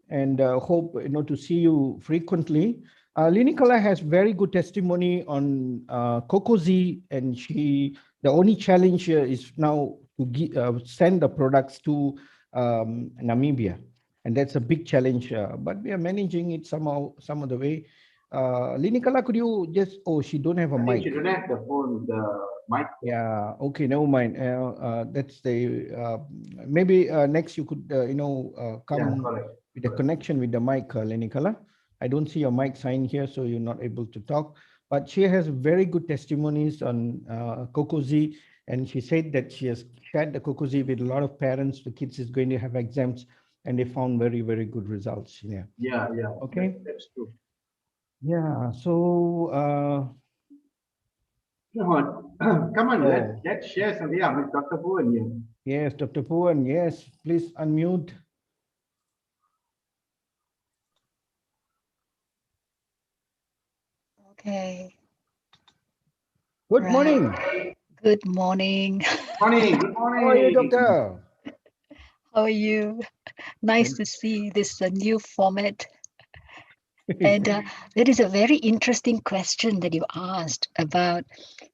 and hope to see you frequently. Linikala has very good testimony on Kokozi, and the only challenge here is now to send the products to Namibia, and that's a big challenge. But we are managing it somehow, some of the way. Linikala, could you just? Oh, she don't have a I think mic. you don't have the phone, the mic. Yeah. Okay. Never mind. That's the maybe next you could Yeah, come correct. with the Correct. connection with the mic, Lenikala. I don't see your mic sign here, so you're not able to talk. But she has very good testimonies on Kokozi, and she said that she has shared the Kokozi with a lot of parents. The kids is going to have exams, and they found very, very good results. Yeah. Yeah, yeah. Okay. That's true. Yeah. So. Come on, come on. Oh. Let's share some. Yeah, with Dr. Bhuvan here. Yes, Dr. Puan. Yes, please unmute. Okay. Good Right. morning. Good morning. Morning. Good How are you, morning. doctor? How are you? Nice to see this new format. And that is a very interesting question that you asked about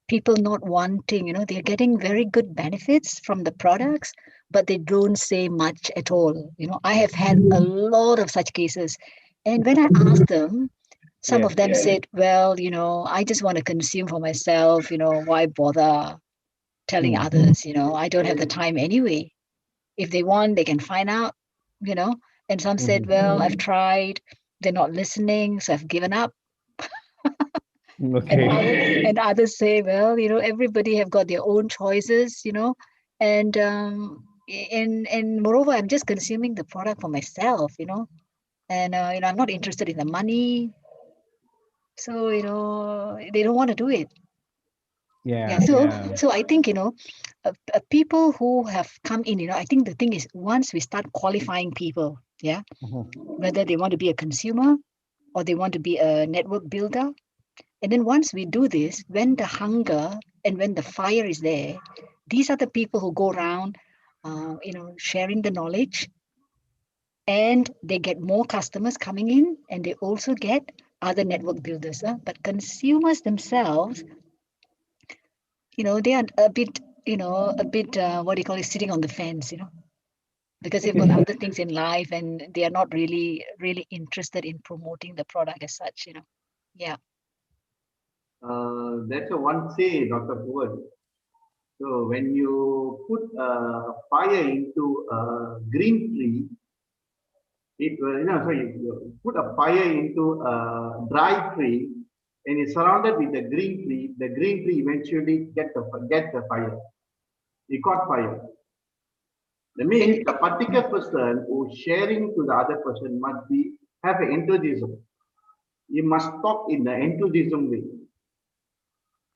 people not wanting, they're getting very good benefits from the products, but they don't say much at all. I have had a lot of such cases. And when I asked them, some Yeah. of them said, well, I just want to consume for myself, why bother telling Hmm. others, I don't have the time anyway. If they want, they can find out, you know. And some said, Mhm. well, I've tried, they're not listening, so I've given up. And Okay. others say, well, everybody have got their own choices, and and moreover, I'm just consuming the product for myself, and I'm not interested in the money, so they don't want to do it. Yeah, Yeah. so Yeah. so I think people who have come in, I think the thing is once we start qualifying people, yeah, Mhm. whether they want to be a consumer or they want to be a network builder, and then once we do this, when the hunger and when the fire is there, these are the people who go around, sharing the knowledge, and they get more customers coming in, and they also get other network builders. But consumers themselves, they are a bit, what do you call it, sitting on the fence, because they've got other things in life and they are not really, really interested in promoting the product as such. Yeah. That's a one say, Dr. Bhuvan. So when you put fire into a green tree, you put a fire into a dry tree and it's surrounded with the green tree eventually get the fire. It caught fire. That means And the particular person who's sharing to the other person must have an enthusiasm. You must talk in the enthusiasm way.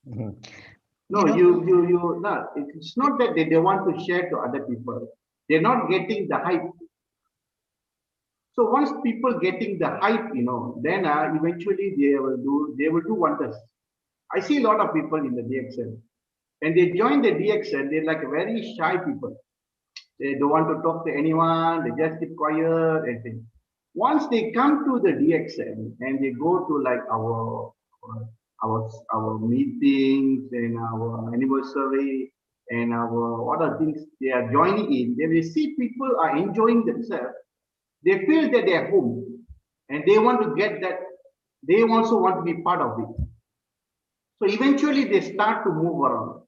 Mhm. No, you know, no, it's not that they want to share to other people. They're not getting the hype. So once people getting the hype, then eventually they will do wonders. I see a lot of people in the DXN. When they join the DXN, they're like very shy people. They don't want to talk to anyone. They just keep quiet and things. Once they come to the DXN and they go to like our meetings and our anniversary and our other things they are joining in, they will see people are enjoying themselves. They feel that they are home and they want to get that. They also want to be part of it. So eventually they start to move around.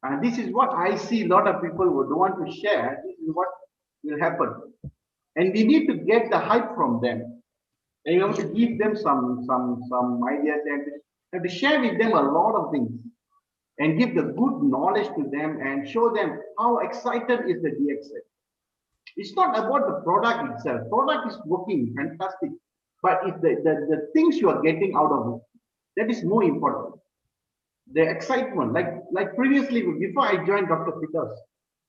And this is what I see a lot of people who don't want to share. This is what will happen. And we need to get the hype from them. And you have to yeah, give them some ideas and have to share with them a lot of things and give the good knowledge to them and show them how excited is the DXL. It's not about the product itself. Product is working fantastic, but it's the things you are getting out of it that is more important. The excitement, like previously before I joined Dr. Peters,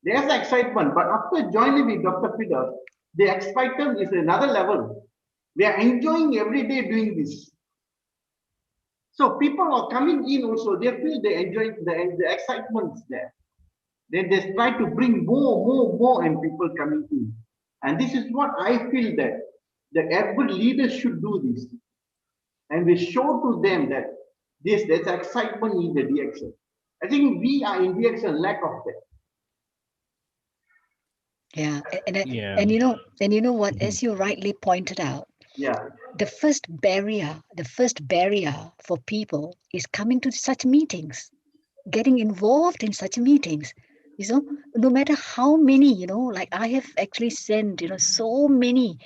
there's excitement, but after joining with Dr. Peters, the excitement is another level. We are enjoying every day doing this. So people are coming in also, they feel they enjoy the excitement is there. Then they try to bring more, and people coming in. And this is what I feel that every leader should do this. And we show to them that there's excitement in the DXL. I think we are in DXL lack of that. yeah. Yeah. And you know what, Mhm. as you rightly pointed out, Yeah, the first barrier for people is coming to such meetings, getting involved in such meetings. No matter how many, like I have actually sent, so many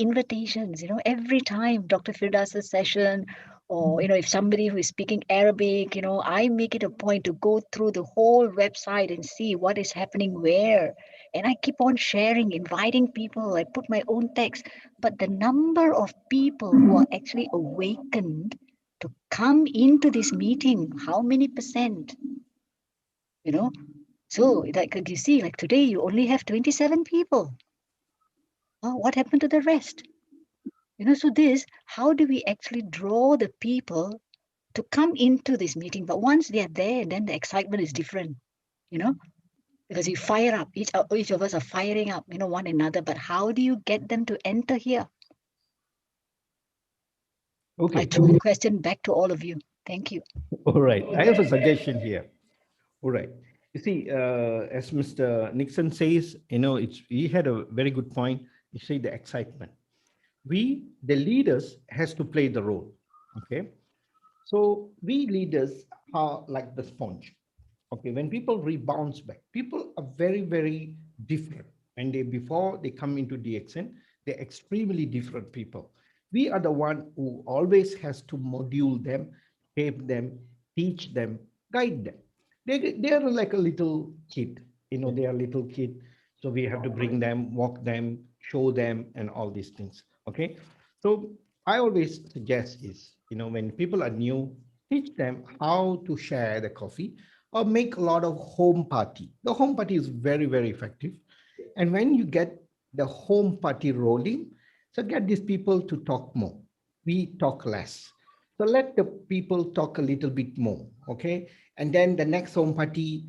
invitations, every time Dr. Firdausa's session, or, if somebody who is speaking Arabic, I make it a point to go through the whole website and see what is happening where. And I keep on sharing, inviting people. I put my own text. But the number of people who are actually awakened to come into this meeting, how many percent? you know so like you see, like today you only have 27 people. What happened to the rest? So this, how do we actually draw the people to come into this meeting? But once they are there, then the excitement is different, you know because you fire up, each of us are firing up, one another. But how do you get them to enter here? I Okay. throw the question back to all of you. Thank you. All right. I have a suggestion here. All right. You see, as Mr. Nixon says, he had a very good point. You say the excitement. We, the leaders, has to play the role. Okay. So we leaders are like the sponge. Okay. When people rebounds back, people are very, very different. And before they come into DXN, they're extremely different people. We are the one who always has to module them, shape them, teach them, guide them. They are like a little kid. They are little kid. So we have to bring them, walk them, show them, and all these things. Okay. So I always suggest is, when people are new, teach them how to share the coffee or make a lot of home party. The home party is very, very effective. And when you get the home party rolling, so get these people to talk more. We talk less. So let the people talk a little bit more, okay? And then the next home party,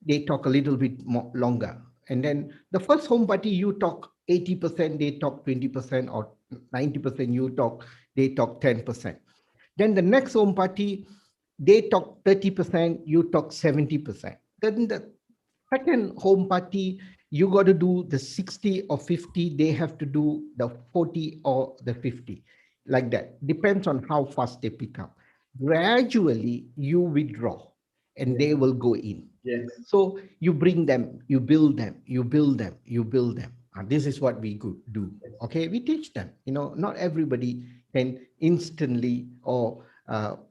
they talk a little bit more longer. And then the first home party, you talk 80%, they talk 20%, or 90% you talk, they talk 10%. Then the next home party, they talk 30%, you talk 70%. Then the second home party, you got to do the 60 or 50, they have to do the 40 or the 50, like that. Depends on how fast they pick up. Gradually, you withdraw. and they will go in. Yes. So you bring them, you build them, you build them, you build them. And this is what we do. Okay, we teach them. Not everybody can instantly or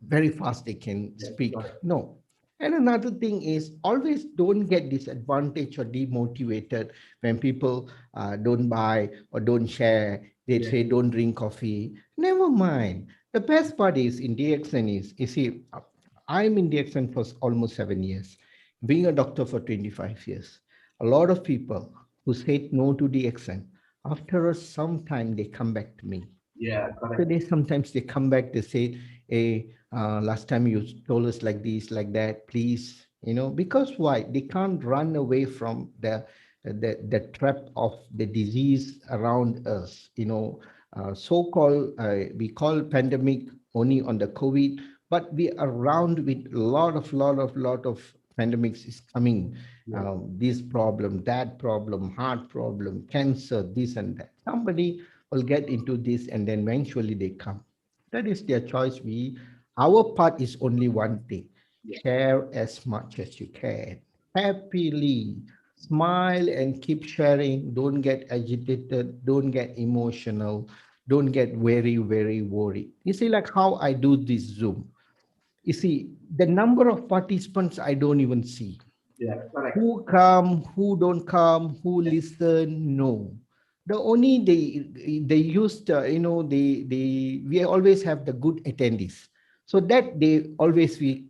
very fast they can Yes, speak. correct. No. And another thing is always don't get disadvantaged or demotivated when people don't buy or don't share. They Yes. say don't drink coffee. Never mind. The best part is in DXN is, you see, I'm in DXN for almost 7 years, being a doctor for 25 years. A lot of people who said no to DXN, after some time, they come back to me. Yeah, So correct. sometimes they come back, they say, hey, last time you told us like this, like that, please, because why? They can't run away from the trap of the disease around us, so-called, we call pandemic only on the COVID, but we are around with lot of pandemics is coming. Yeah. This problem, that problem, heart problem, cancer, this and that. Somebody will get into this and then eventually they come. That is their choice. Our part is only one thing: Yeah. share as much as you can happily, smile and keep sharing. Don't get agitated, don't get emotional, don't get very worried. You see, like how I do this Zoom, you see the number of participants I don't even see. Yeah, correct. Who come, who don't come, who listen, no. The only they used, we always have the good attendees. So that they always we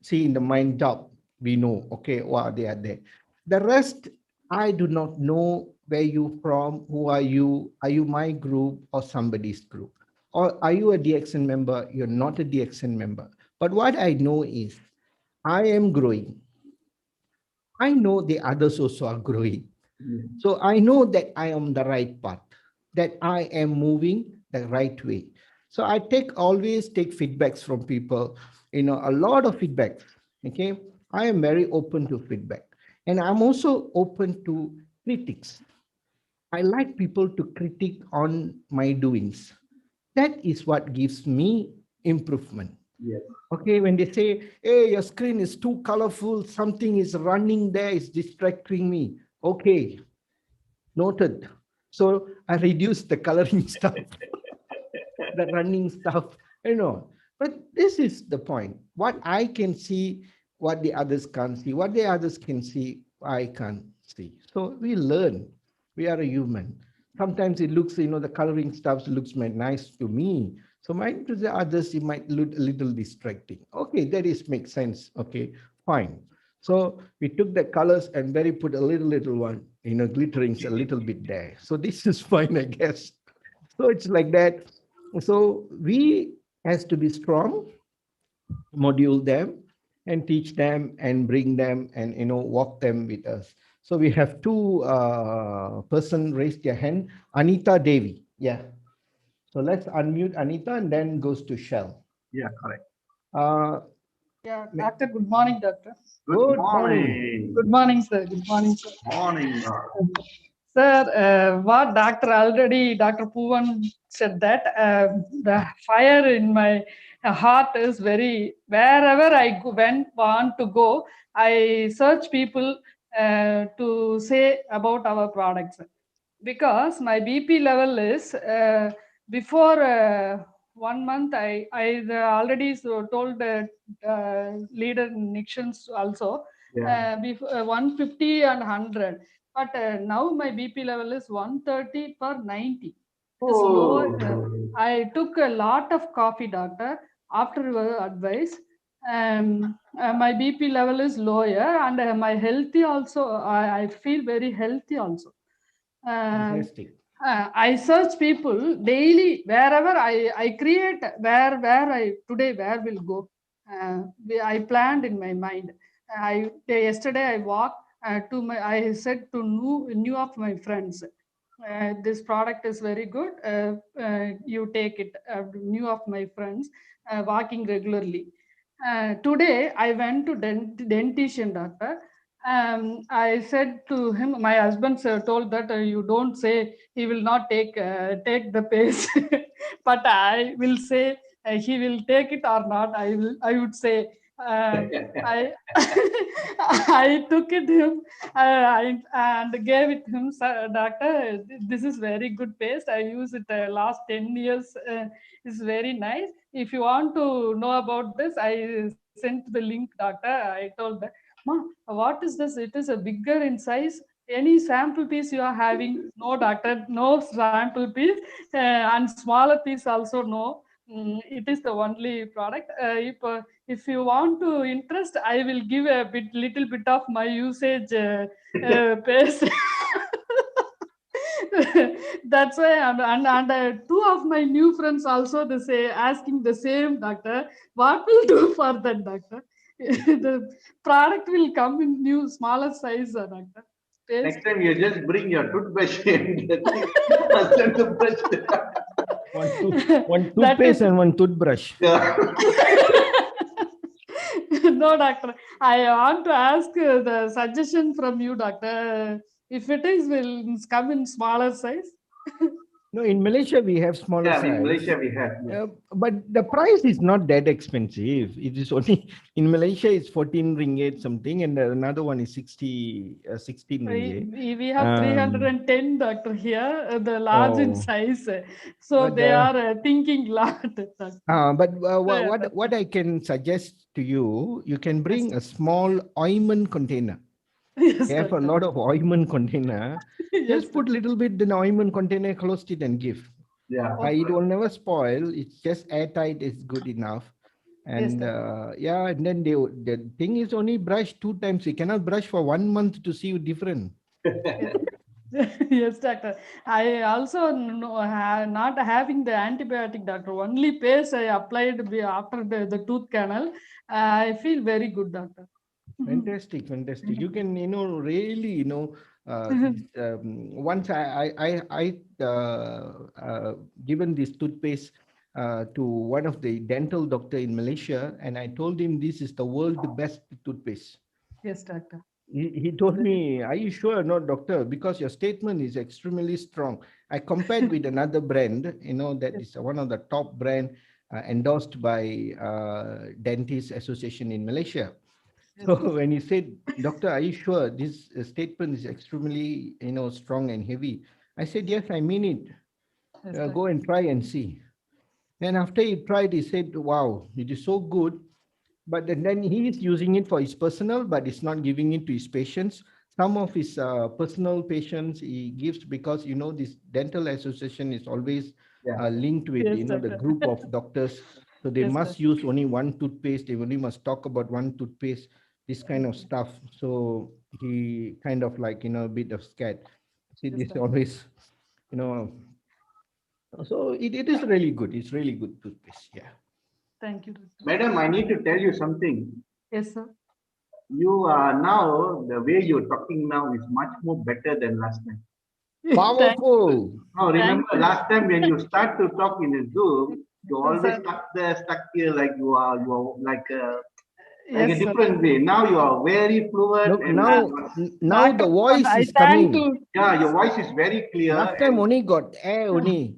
see in the mind job, we know, okay, wow, they are there. The rest, I do not know where you from, who are you my group or somebody's group? Or are you a DXN member? You're not a DXN member. But what I know is I am growing. I know the others also are growing. Yeah. So I know that I am the right path, that I am moving the right way. So I always take feedbacks from people, a lot of feedbacks. Okay. I am very open to feedback. And I'm also open to critics. I like people to critique on my doings. That is what gives me improvement. Yes. Okay, when they say, hey, your screen is too colorful, something is running there, it's distracting me. Okay, noted. So I reduced the coloring stuff, the running stuff, But this is the point. What I can see, what the others can't see, what the others can see, I can't see. So we learn. We are a human. Sometimes it looks, the coloring stuff looks nice to me. So might to the others, it might look a little distracting. Okay, that is makes sense. Okay, fine. So we took the colors and very put a little one, glitterings a little bit there. So this is fine, I guess. So it's like that. So we has to be strong, module them and teach them and bring them and walk them with us. So we have two person raised their hand. Anita Devi. Yeah. So let's unmute Anita and then goes to Shell. Yeah, correct. Uh, Yeah, doctor, good morning, doctor. Good morning. Good morning, sir. Good morning, sir. Morning. Sir, what Dr. Puvan said that the fire in my heart is wherever I want to go, I search people to say about our products. Because my BP level is before 1 month, I already told the leader Nixons also, Yeah. before 150 and 100. But now my BP level is 130 per 90. It's low. I took a lot of coffee, doctor, after your advice. My BP level is lower and my healthy also. I feel very healthy also. Fantastic. I search people daily wherever I create where I today where will go. I planned in my mind. Yesterday I walked to my. I said to new of my friends, this product is very good. You take it. New of my friends walking regularly. Today I went to dentition, doctor. I said to him, my husband told that you don't say he will not take the pace, but I will say he will take it or not. I would say I I took it him and gave it him. "Sir, doctor, this is very good paste. I use it last 10 years. It's very nice. If you want to know about this, I sent the link, doctor." I told, "Ma, what is this? It is a bigger in size. Any sample piece you are having?" "No, doctor, no sample piece. And smaller piece also no. It is the only product. If you want to interest, I will give a little bit of my usage pace." That's why, and two of my new friends also they say asking the same, "Doctor, what will do for that, doctor?" The product will come in new smaller size, doctor. Next Paste. time you just bring your toothbrush and send the brush. One That toothpaste is and one toothbrush. Yeah. no, doctor. I want to ask the suggestion from you, doctor. If it is will come in smaller size. No, in Malaysia we have smaller Yeah, in size. Malaysia we have. Yeah. But the price is not that expensive. It is only in Malaysia it's 14 ringgit something, and another one is 16 ringgit. We have 310, doctor, here, the large in Oh, size. So but they are thinking lot. what I can suggest to you, you can Yes, bring a small ointment container. yes, They have a doctor. lot of ointment container. Yes, Just put little bit in the ointment container, close it and give. Yeah. It will never spoil. It's just airtight. It's good enough. yes, And doctor. yeah, and then the thing is only brush 2 times. You cannot brush for 1 month to see you different. Yes. Yes, doctor. I also know, not having the antibiotic, doctor. Only paste I applied after the tooth canal. I feel very good, doctor. Fantastic, fantastic. You can, really, once given this toothpaste to one of the dental doctor in Malaysia, and I told him this is the world best toothpaste. Yes, doctor. He told me, "Are you sure?" "No, doctor, because your statement is extremely strong." I compared with another brand, that Yes, is one of the top brand endorsed by Dentist Association in Malaysia. yes, So when he said, "Doctor, are you sure this statement is extremely, strong and heavy?" I said, "Yes, I mean it. yes, Go doctor. and try and see." Then after he tried, he said, "Wow, it is so good." But then he is using it for his personal, but it's not giving it to his patients. Some of his personal patients he gives because, this dental association is always Yeah. linked with, Yes, the doctor. group of doctors. So they Yes, must doctor. use only one toothpaste. They only must talk about one toothpaste, this kind of stuff. So he kind of like, a bit of scared. See, Yes, this doctor. always, you know, so it is really good. It's really good toothpaste. Yeah. Thank you, doctor. Madam, I need to tell you something. Yes, sir. You are now, the way you're talking now is much more better than last time. Thank you. Powerful. Now, remember Thank you. last time when you start to talk in a Zoom, you Yes, always sir. stuck here like you are like a Yes, sir. different way. Now you are very fluent No, and now Dr. the Pawan, voice I is thank coming. to yeah, your voice is very clear Last time and only got air only.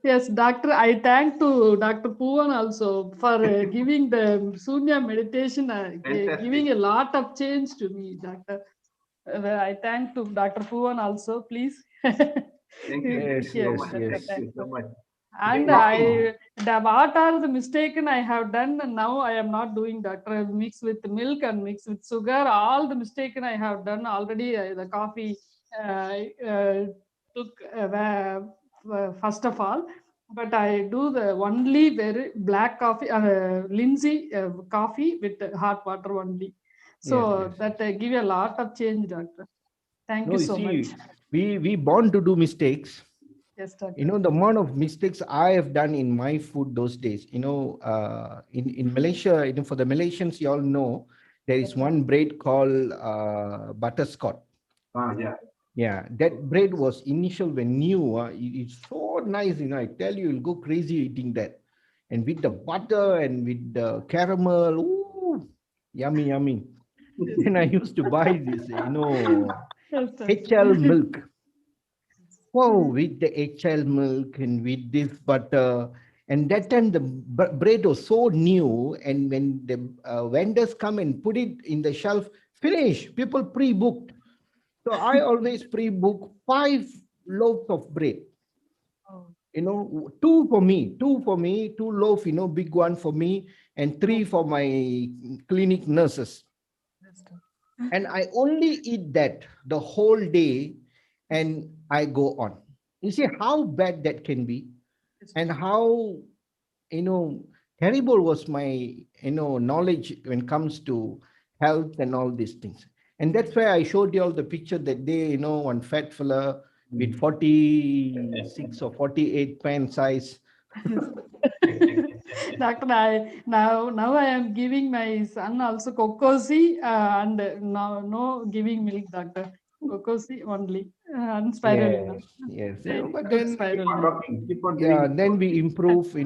yes, doctor. I thank to Dr. Puvan also for giving the Sunya meditation, fantastic. giving a lot of change to me, doctor. I thank to Dr. Puvan also, please. Thank Yes, you so Yes, yes, much. doctor. Thank yes. Thank you so you. much. And Talking. what are the mistaken I have done, and now I am not doing, doctor. I mix with milk and mix with sugar. All the mistaken I have done already. The coffee uh, uh, took first of all, but I do the only very black coffee, Lindsay coffee with hot water only. Yes, So yes, that yes. give a lot of change, doctor. Thank No, you you so much. see, we born to do mistakes. Yes, doctor. The amount of mistakes I have done in my food those days. In Malaysia, for the Malaysians, you all know there is one bread called butterscotch. Yeah. Yeah, that bread was initial when new. It's so nice, I tell you, you'll go crazy eating that. And with the butter and with the caramel, ooh, yummy, yummy. Yes, Then I used to buy this, yes, doctor. HL milk. Wow, with the HL milk and with this butter. And that time the bread was so new, and when the vendors come and put it in the shelf, finish, people pre-booked. So I always pre-book 5 loaves of bread. Oh, Two for me, 2 loaf, big one for me, and 3 for my clinic nurses. yes, doctor. And I only eat that the whole day, and I go on. You see how bad that can be, Yes, and doctor. how you know terrible was my knowledge when it comes to health and all these things. And that's why I showed you all the picture that day, one fat fella with 46 or 48 pant size. Doctor, now I am giving my son also cocosi and now no giving milk, doctor. Cocosi only and spirulina. Yes, Daily but food then Keep on spirulina. talking. Keep on yeah, telling. then we improve. Yes,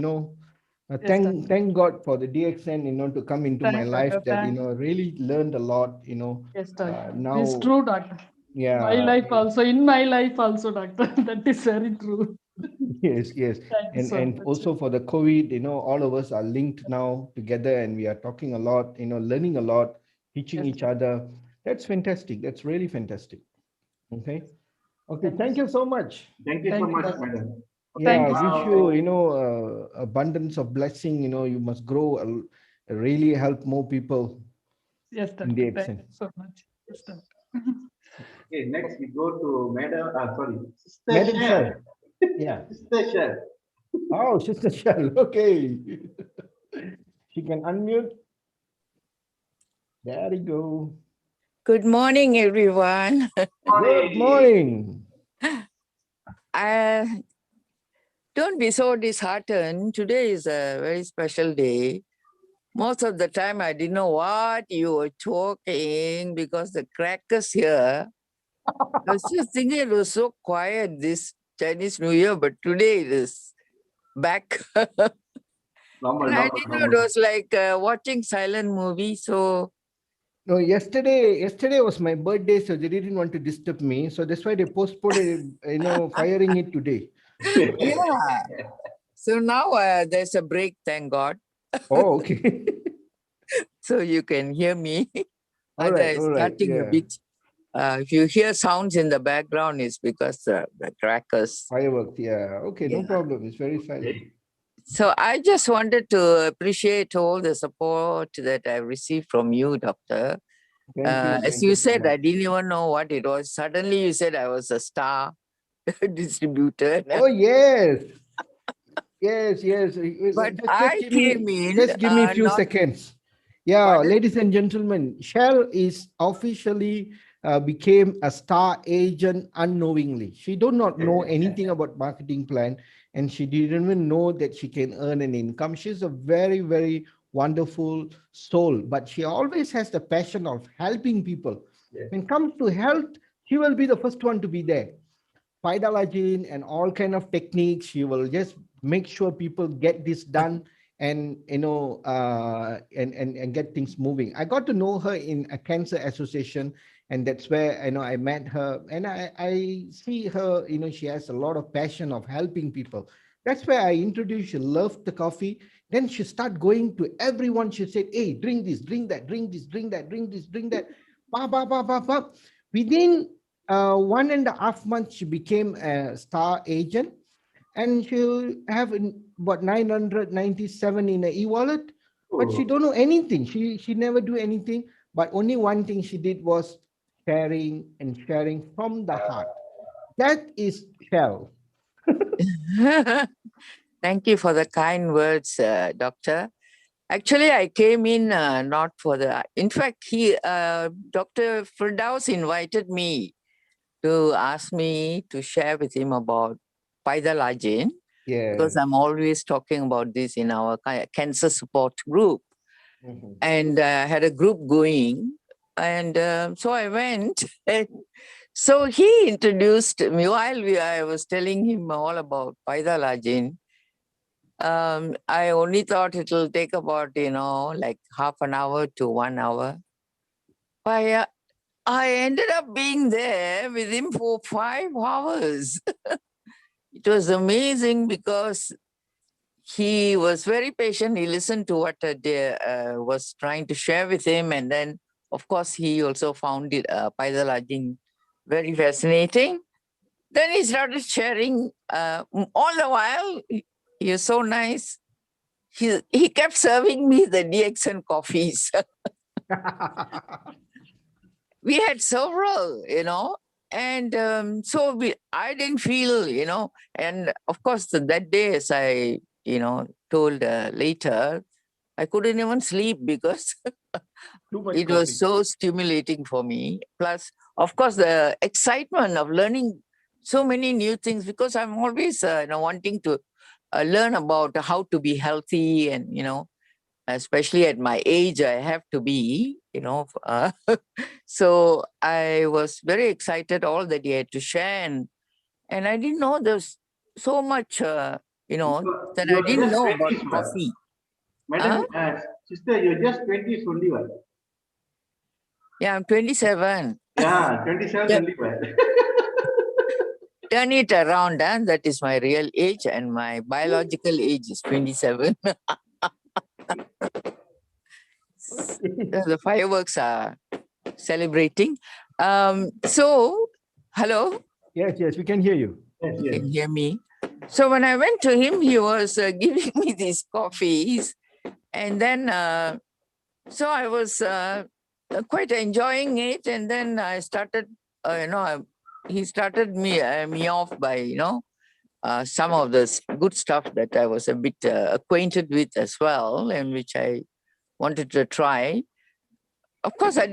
doctor. Thank God for the DXN, to come into my Thank life, doctor. that Thank. really learned a lot. Yes, doctor. It's Now, true, doctor. My yeah. life also, in my life also, doctor. That is very true. Yes, yes. Thank you so And much. also for the COVID, all of us are linked now together, and we are talking a lot, learning a lot, teaching Yes, each other. That's fantastic. That's really fantastic. Okay. Okay. thank you. Thank you so much. Thank you so Thank you, much, doctor. madam. Okay, Yeah, Thank you. wish now you, abundance of blessing. You must grow, really help more people Yes, in the doctor. Thank accent. you so much. Yes, doctor. okay, next we go to Madam. Sorry, Sister Madam Shell. Shell. Yeah. Sister Shell. Oh, Sister Shell. Okay. She can unmute. There you go. Good morning, everyone. Good morning. Don't be so disheartened. Today is a very special day. Most of the time, I didn't know what you were talking because the crackers here. I was just thinking it was so quiet this Chinese New Year, but today it is back. Normal, And I normal, didn't know it normal. was like watching silent movie. So No, yesterday was my birthday, so they didn't want to disturb me. So that's why they postponed it, firing it today. yeah. So now there's a break, thank God. Oh, okay. So you can hear me. All Otherwise, right. starting a Yeah. bit. If you hear sounds in the background, it's because the crackers. Fireworks. Yeah. Okay. No Yeah. problem. It's very silent. So I just wanted to appreciate all the support that I received from you, Doctor. Thank you. As Thank you you so said, I much. didn't even know what it was. Suddenly you said I was a star distributor. Oh, yes. Yes, yes. But Just I give me came in just give me a few not. seconds. Yeah, Pardon? ladies and gentlemen, Shell is officially became a star agent unknowingly. She do not know anything about marketing plan, and she didn't even know that she can earn an income. She's a very, very wonderful soul, but she always has the passion of helping people. Yes. When it comes to health, she will be the first one to be there. Pidalagin and all kind of techniques. She will just make sure people get this done, and and get things moving. I got to know her in a cancer association, and that's where I met her, and I see her. She has a lot of passion of helping people. That's where I introduced. She loved the coffee. Then she start going to everyone. She said, "Hey, drink this, drink that, drink this, drink that, drink this, drink that." Pa pa pa pa pa. Within 1.5 months, she became a star agent, and she'll have about 997 in a e-wallet, but she Oh, don't know anything. She never do anything, but only one thing she did was sharing and sharing from the heart. That is Shell. Thank you for the kind words, Doctor. Actually, I came in not for the. In fact, Dr. Firdaus invited me to ask me to share with him about Paidalagin, because Yes. I'm always talking about this in our cancer support group. Mhm. And I had a group going. And so I went. And so he introduced me while I was telling him all about Paidalagin. I only thought it'll take about, like half an hour to 1 hour. But I ended up being there with him for 5 hours. It was amazing because he was very patient. He listened to what was trying to share with him. And then, of course, he also found it, Paidalajin very fascinating. Then he started sharing all the while. He was so nice. He kept serving me the DXN coffees. We had several, and so I didn't feel, and of course that day, as I, told later, I couldn't even sleep because Too much it coffee. was so stimulating for me. Plus, of course, the excitement of learning so many new things, because I'm always, wanting to learn about how to be healthy, and, especially at my age, I have to be, so I was very excited all that he had to share, and I didn't know there's so much, that You I are didn't just know about 20s, but coffee. madam, sister, you're just 20s only, what? Yeah, I'm 27. Yeah, 27 Yeah. only, what? Turn it around, and that is my real age, and my biological age is 27. The fireworks are celebrating. So, hello, Yes, we can hear you. Yes, you yes. can hear me. So when I went to him, he was giving me these coffees, and then so I was quite enjoying it, and then I started, he started me off by some of the good stuff that I was a bit acquainted with as well, and which I wanted to try. Of course, I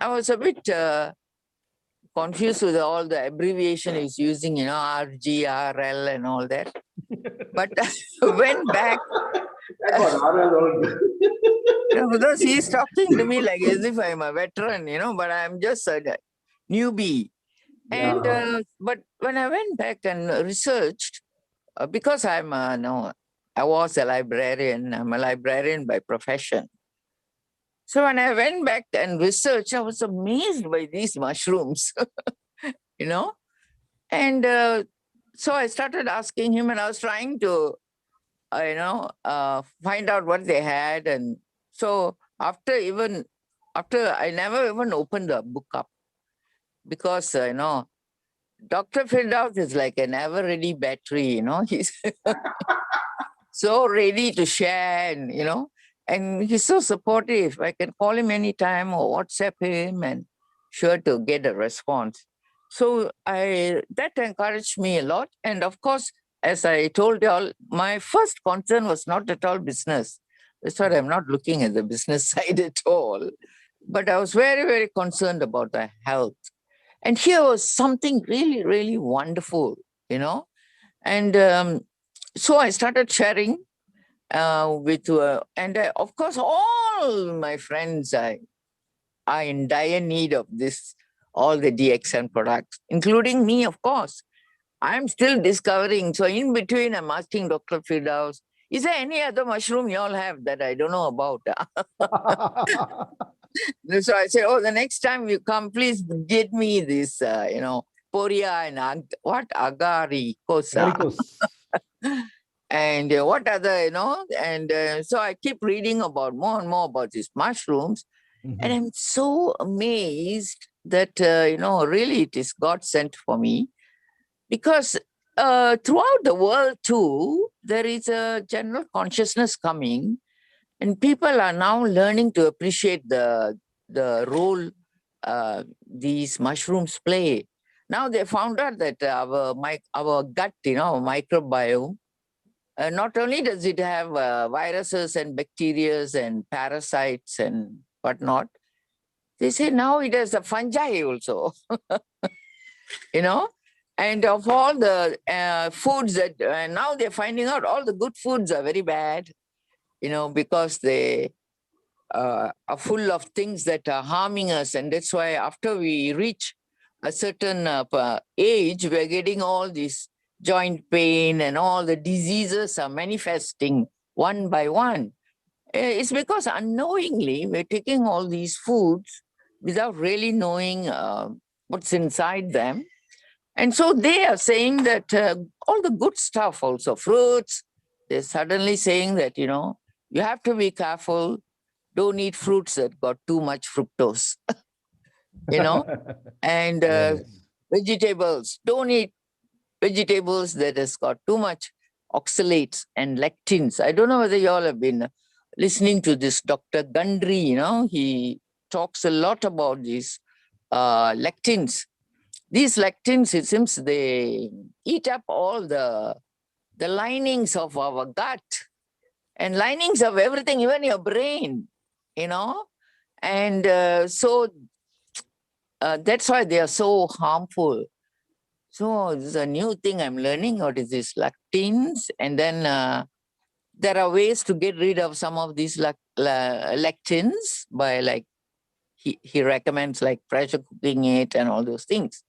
was a bit confused with all the abbreviation he's using, RGRL and all that. But I went back, Thank God, RL all. because he's talking to me like as if I'm a veteran, but I'm just a newbie. And Yeah. but when I went back and researched, because I was a librarian. I'm a librarian by profession. So when I went back and researched, I was amazed by these mushrooms, you know. And so I started asking him, and I was trying to, find out what they had. And so after I never even opened the book up, because Dr. Firdaus is like an ever-ready battery, He's so ready to share, and he's so supportive. I can call him anytime or WhatsApp him, and sure to get a response. So that encouraged me a lot. And of course, as I told you all, my first concern was not at all business. That's why I'm not looking at the business side at all. But I was very, very concerned about the health. And here was something really, really wonderful, And so I started sharing and of course, all my friends are in dire need of all the DXN products, including me, of course. I'm still discovering. So in between, I'm asking Dr. Firdaus, is there any other mushroom you all have that I don't know about? So I said, the next time you come, please get me this, Poria and Agari Kosa. Varicose. And what other, and so I keep reading about more and more about these mushrooms. And I'm so amazed that, really it is God sent for me, because throughout the world too, there is a general consciousness coming, and people are now learning to appreciate the role these mushrooms play. Now they found out that our gut, microbiome, not only does it have viruses and bacteria and parasites and whatnot, they say now it has the fungi also, And of all the foods that now they're finding out, all the good foods are very bad, because they are full of things that are harming us. And that's why after we reach a certain age, we're getting all this joint pain, and all the diseases are manifesting one by one. It's because unknowingly we're taking all these foods without really knowing what's inside them. And so they are saying that all the good stuff, also fruits, they're suddenly saying that, you have to be careful. Don't eat fruits that got too much fructose, and Yes. vegetables. Don't eat vegetables that has got too much oxalates and lectins. I don't know whether you all have been listening to this Dr. Gundry, he talks a lot about these lectins. These lectins, it seems they eat up all the linings of our gut and linings of everything, even your brain, and so that's why they are so harmful. So this is a new thing I'm learning. What is this lectins? And then there are ways to get rid of some of these lectins by like he recommends like pressure cooking it and all those things.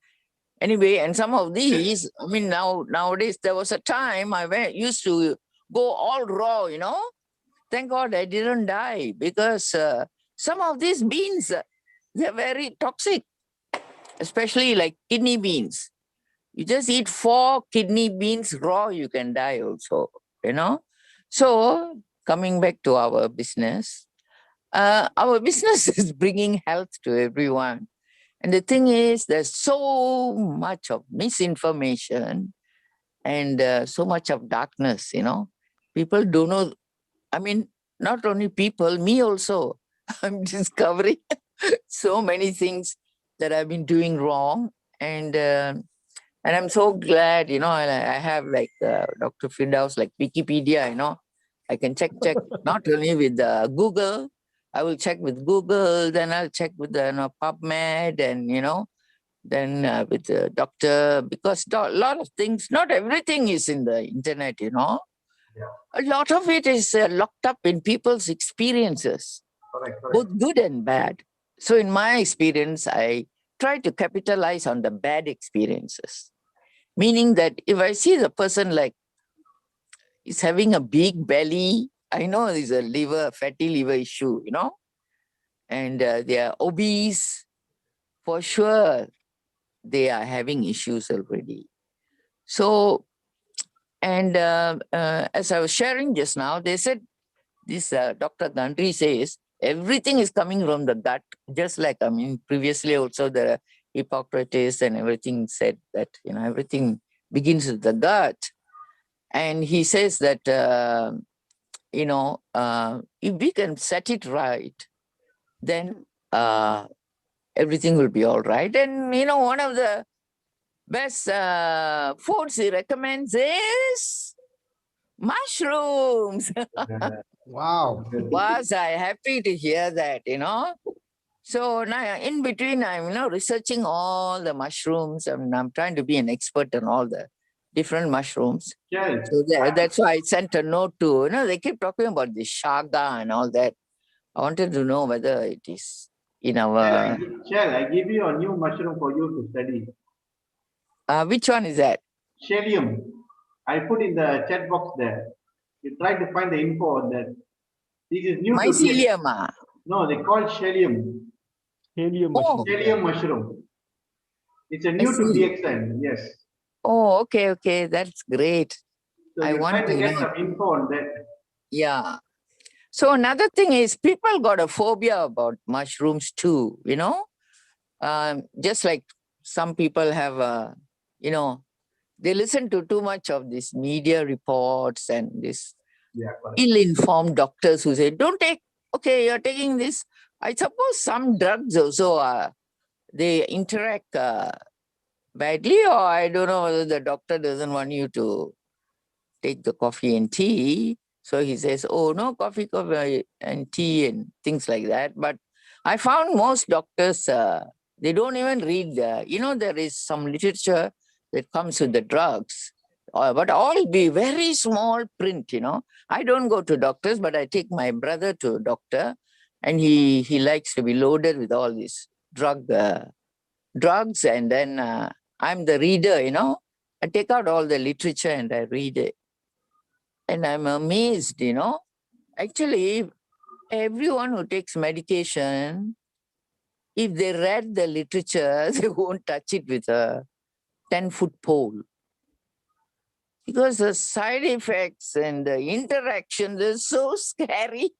Anyway, and some of these, I mean, nowadays there was a time used to go all raw, Thank God I didn't die because some of these beans, they're very toxic, especially like kidney beans. You just eat 4 kidney beans raw, you can die also, So coming back to our business is bringing health to everyone. And the thing is, there's so much of misinformation and so much of darkness, People don't know. I mean, not only people, me also. I'm discovering so many things that I've been doing wrong. And I'm so glad, I have like Dr. Firdaus, like Wikipedia, I can check not only with Google, I will check with Google, then I'll check with PubMed and, then with the doctor, because a lot of things, not everything is in the internet, A lot of it is locked up in people's experiences, Correct. both good and bad. So in my experience, I try to capitalize on the bad experiences. Meaning that if I see the person like is having a big belly, I know there's a fatty liver issue, and they are obese, for sure they are having issues already. So, and as I was sharing just now, they said, this Dr. Gandhi says, everything is coming from the gut, just like, previously also the Hippocrates and everything said that, everything begins with the gut. And he says that, if we can set it right, then everything will be all right. And, one of the best foods he recommends is mushrooms. Wow. Was I happy to hear that, So now in between, I'm, researching all the mushrooms and I'm trying to be an expert on all the different mushrooms. Chel, So that's why I sent a note to, they keep talking about the shaga and all that. I wanted to know whether it is in our... Chel, I give you a new mushroom for you to study. which one is that? Shelium. I put in the chat box there. You try to find the info on that. This is new to Mycelium. No, they call Shelium. Helium Oh. mushroom. Shelium mushroom. It's a new to DXN, yes. Oh, okay. That's great. So I you want try to to get know. some info on that. Yeah. So another thing is people got a phobia about mushrooms too, just like some people have, they listen to too much of this media reports and this Yeah, correct. ill-informed doctors who say, don't take, okay, you're taking this. I suppose some drugs also, they interact badly, or I don't know whether the doctor doesn't want you to take the coffee and tea. So he says, oh, no coffee and tea and things like that. But I found most doctors, they don't even read, there is some literature that comes with the drugs, but all be very small print, I don't go to doctors, but I take my brother to a doctor and he likes to be loaded with all these drugs. And then I'm the reader, I take out all the literature and I read it. And I'm amazed, Actually, everyone who takes medication, if they read the literature, they won't touch it with a 10-foot pole. because the side effects and the interactions are so scary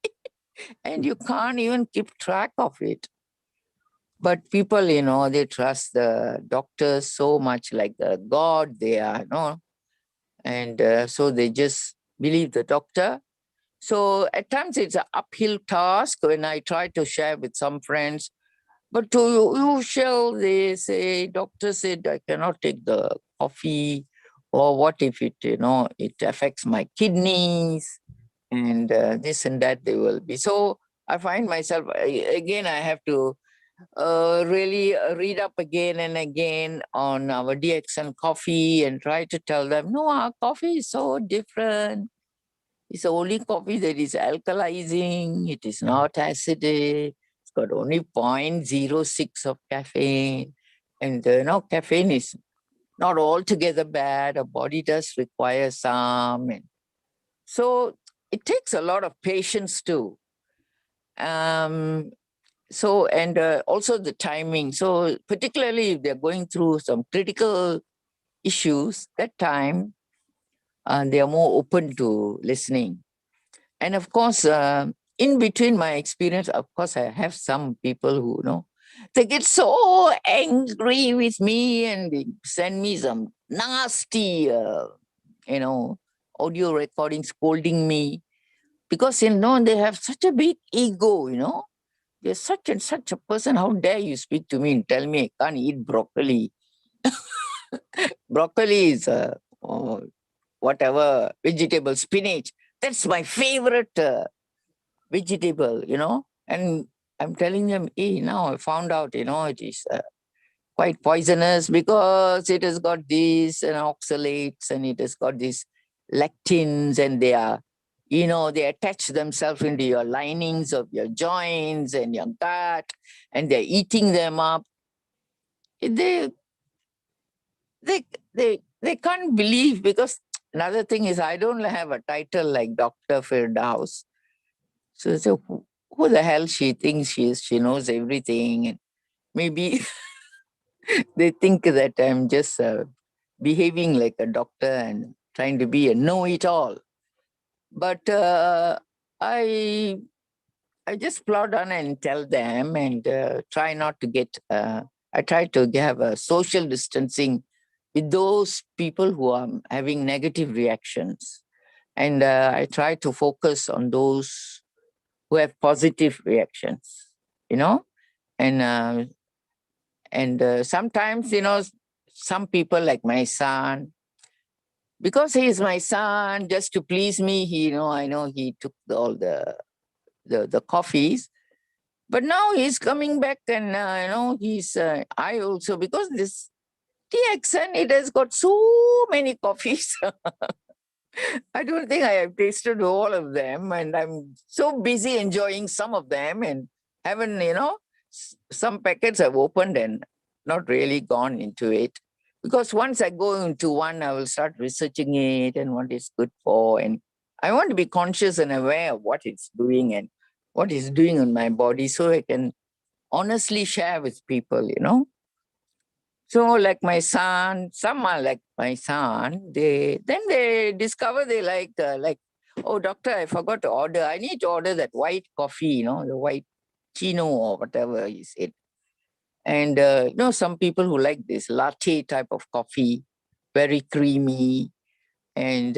and you can't even keep track of it. But people, they trust the doctors so much like the God they are, no? And so they just believe the doctor. So at times it's an uphill task when I try to share with some friends. But to usual, they say, doctor said I cannot take the coffee, or what if it affects my kidneys, and this and that they will be. So I find myself, again, I have to really read up again and again on our DXN coffee and try to tell them, no, our coffee is so different. It's the only coffee that is alkalizing. It is not acidic. It's got only 0.06 of caffeine. And caffeine is not altogether bad. Our body does require some. And so it takes a lot of patience too. So, and also the timing. So particularly if they're going through some critical issues, that time they are more open to listening. And of course, in between my experience, of course, I have some people who, they get so angry with me and they send me some nasty, audio recording scolding me because, they have such a big ego. You're such and such a person. How dare you speak to me and tell me I can't eat broccoli? Broccoli is whatever vegetable, spinach. That's my favorite vegetable. And I'm telling them, hey, now I found out, it is quite poisonous because it has got these oxalates and it has got these lectins and they attach themselves into your linings of your joints and your gut and they're eating them up. They they they can't believe because another thing is I don't have a title like Dr. Firdaus. So who the hell she thinks she is? She knows everything. And maybe they think that I'm just behaving like a doctor and trying to be a know-it-all. But I just plod on and tell them and try not to get, I try to have a social distancing with those people who are having negative reactions. And I try to focus on those who have positive reactions, you know? And sometimes, some people like my son, because he is my son, just to please me, I know he took all the coffees. But now he's coming back and, he's, I also, because this TXN, it has got so many coffees. I don't think I have tasted all of them. And I'm so busy enjoying some of them and haven't, some packets I've opened and not really gone into it. Because once I go into one, I will start researching it and what it's good for. And I want to be conscious and aware of what it's doing and what it's doing on my body so I can honestly share with people. So like my son, some are like my son, they discover they like, oh, doctor, I forgot to order. I need to order that white coffee, the white chino or whatever he said. And, some people who like this latte type of coffee, very creamy. And,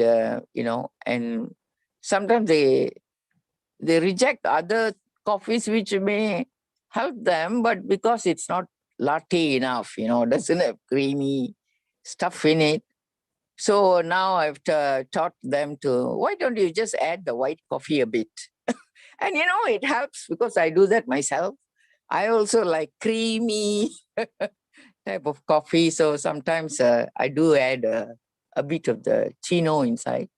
and sometimes they reject other coffees which may help them, but because it's not latte enough, doesn't have creamy stuff in it. So now I've taught them to, why don't you just add the white coffee a bit? And it helps because I do that myself. I also like creamy type of coffee. So sometimes I do add a bit of the chino inside.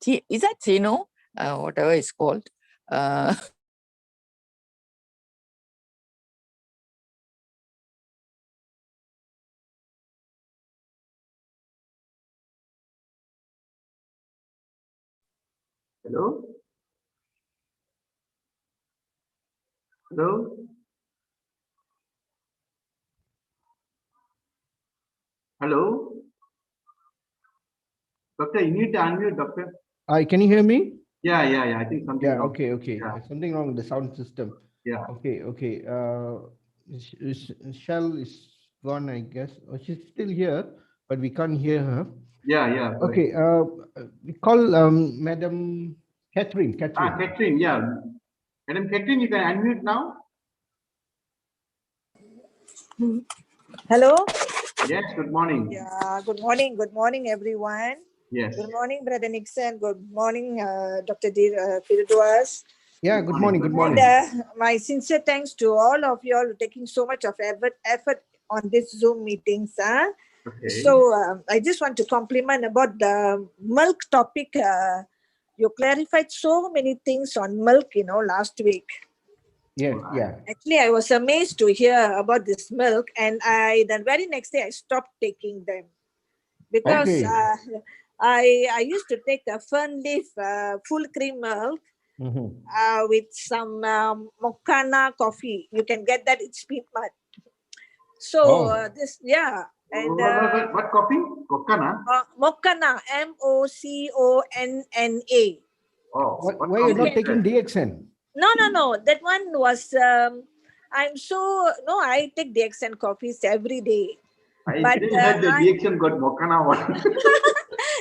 Is that chino? Whatever it's called. Uh, Hello? Hello? Hello? Dr. Doctor, you need to unmute, doctor. Can you hear me? Yeah. I think something Yeah, wrong. okay. Yeah. Something wrong with the sound system. Yeah. Okay. Shell is gone, I guess. Oh, she's still here, but we can't hear her. Yeah. Correct. Okay, we call Madam Catherine. Catherine, yeah. Madam Catherine, you can unmute now. Hello. Yes, good morning. Yeah, good morning. Good morning, everyone. Yes. Good morning, Brother Nixon. Good morning, Dr. Firduas. Yeah, good morning. And my sincere thanks to all of you all taking so much of effort on this Zoom meetings. Okay. So I just want to compliment about the milk topic. You clarified so many things on milk, last week. Yes, yeah. Actually, I was amazed to hear about this milk, and the very next day I stopped taking them because Okay. I used to take a fern leaf full cream milk with some moccana coffee. You can get that, it's peat mud. So and what coffee? Moccana? moccana, Moconna. Oh, why you're not taking DXN? No. That one was I take DXN coffees every day. I But, didn't heard the DXN got moccana one.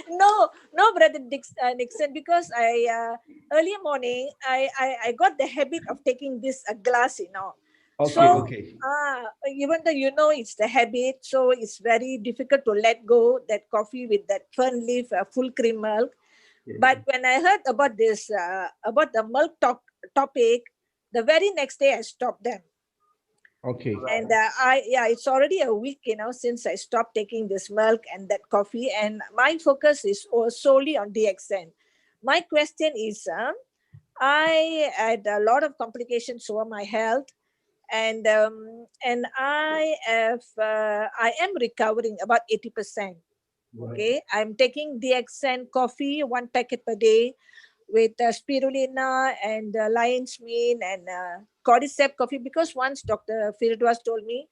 No, Brother Nixon, because early morning I got the habit of taking this glass, Okay. Even though it's the habit, so it's very difficult to let go that coffee with that fern leaf full cream milk. Yeah. But when I heard about this about the milk topic, the very next day I stopped them. Okay. And it's already a week, since I stopped taking this milk and that coffee, and my focus is solely on DXN. My question is, I had a lot of complications over my health, and I am recovering about 80%. Okay, I'm taking DXN coffee, 1 packet per day, with spirulina and lion's mane and cordyceps coffee, because once Dr. Firduas told me,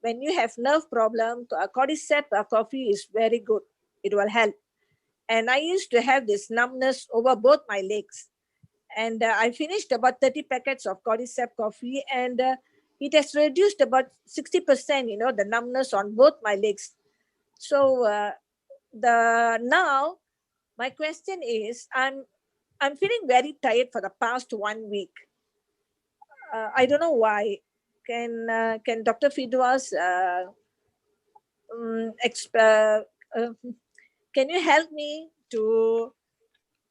when you have nerve problem, cordyceps coffee is very good. It will help. And I used to have this numbness over both my legs. And I finished about 30 packets of cordyceps coffee, and it has reduced about 60%, the numbness on both my legs. So now my question is, I'm feeling very tired for the past 1 week. I don't know why. Can Dr. Firduas can you help me to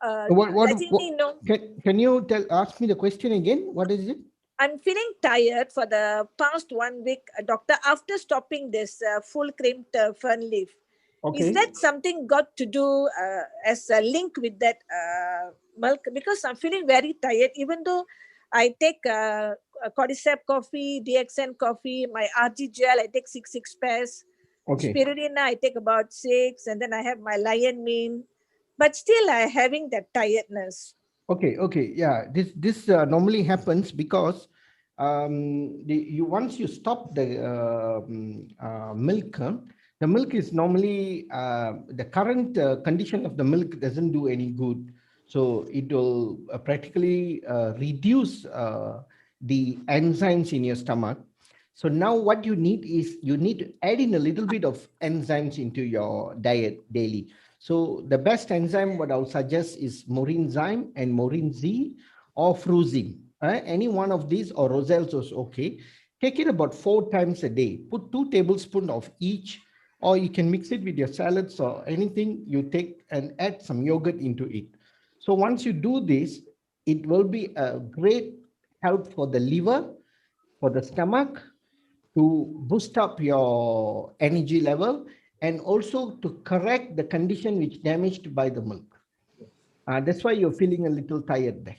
letting me know? Can you ask me the question again? What is it? I'm feeling tired for the past 1 week, doctor, after stopping this full cream fern leaf. Okay. Is that something got to do as a link with that milk? Because I'm feeling very tired, even though I take cordyceps coffee, DXN coffee, my RG gel, I take 6 pairs. Okay. Spirulina, I take about 6, and then I have my lion mane. But still, I'm having that tiredness. Okay. Yeah, this normally happens because once you stop the milk, the milk is normally the current condition of the milk doesn't do any good. So it will practically reduce the enzymes in your stomach. So now what you need is you need to add in a little bit of enzymes into your diet daily. So the best enzyme what I'll suggest is Morinzyme and Morinz or Fruzine. Any one of these, or Roselles is okay. Take it about 4 times a day. Put 2 tablespoons of each, or you can mix it with your salads or anything you take, and add some yogurt into it. So once you do this, it will be a great help for the liver, for the stomach, to boost up your energy level, and also to correct the condition which damaged by the milk. That's why you're feeling a little tired there.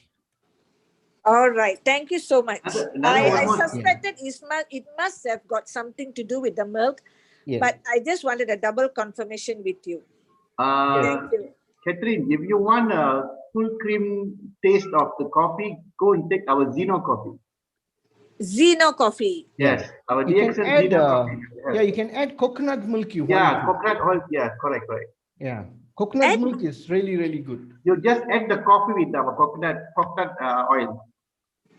All right. Thank you so much. I more- suspected it must have got something to do with the milk, Yes. but I just wanted a double confirmation with you. Thank you. Catherine, if you want a full cream taste of the coffee, go and take our Zeno coffee. Zeno coffee. Yes, our You can DXN add, Zeno coffee. yeah, you can add coconut milk you Yeah, want to. coconut oil. Yeah, correct. Yeah. Coconut Add, milk is really, really good. You just add the coffee with our coconut oil.